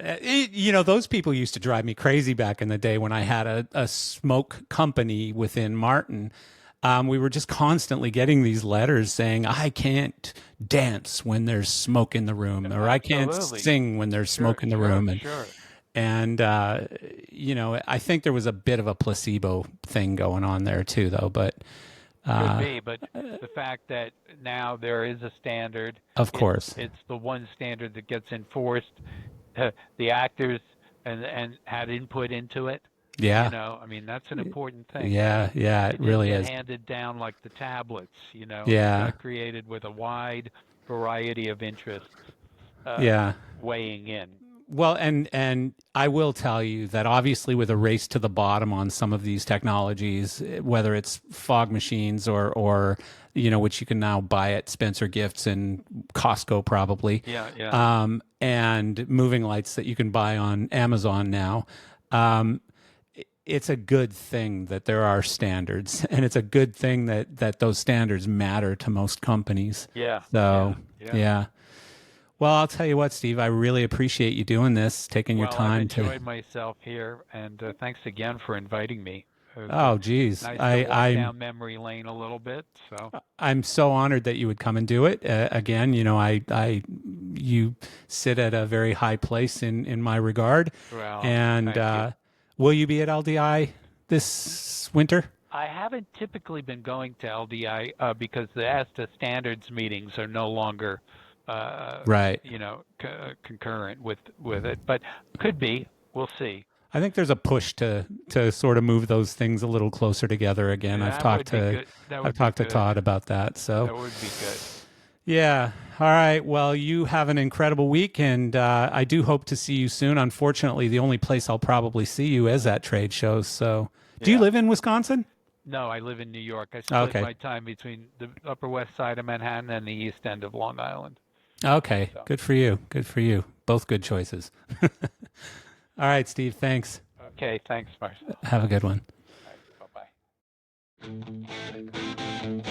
Those people used to drive me crazy back in the day when I had a smoke company within Martin. We were just constantly getting these letters saying, I can't dance when there's smoke in the room, or I can't sing when there's smoke in the room. And I think there was a bit of a placebo thing going on there too, though. But could be, but the fact that now there is a standard, of course, it's the one standard that gets enforced. The actors and had input into it. Yeah. That's an important thing. Yeah, right? yeah, it really is. Handed down like the tablets, Yeah. It got created with a wide variety of interests. Weighing in. Well, and I will tell you that obviously with a race to the bottom on some of these technologies, whether it's fog machines or which you can now buy at Spencer Gifts and Costco probably. Yeah. And moving lights that you can buy on Amazon now. It's a good thing that there are standards, and it's a good thing that those standards matter to most companies. Yeah. So, yeah. Well, I'll tell you what, Steve, I really appreciate you doing this, taking your time. I've enjoyed myself here, and thanks again for inviting me. Oh, geez. Nice to walk down memory lane a little bit. So I'm so honored that you would come and do it. Again, you sit at a very high place in my regard. Well, and will you be at LDI this winter? I haven't typically been going to LDI because the ESTA standards meetings are no longer right. Concurrent with it, but could be. We'll see. I think there's a push to sort of move those things a little closer together again. I've talked to Todd about that. So that would be good. Yeah. All right. Well, you have an incredible week, and I do hope to see you soon. Unfortunately, the only place I'll probably see you is at trade shows. So, do you live in Wisconsin? No, I live in New York. I split my time between the Upper West Side of Manhattan and the East End of Long Island. Okay. So. Good for you. Good for you. Both good choices. All right, Steve. Thanks. Okay. Thanks, Marcel. Have a good one. All right, bye-bye.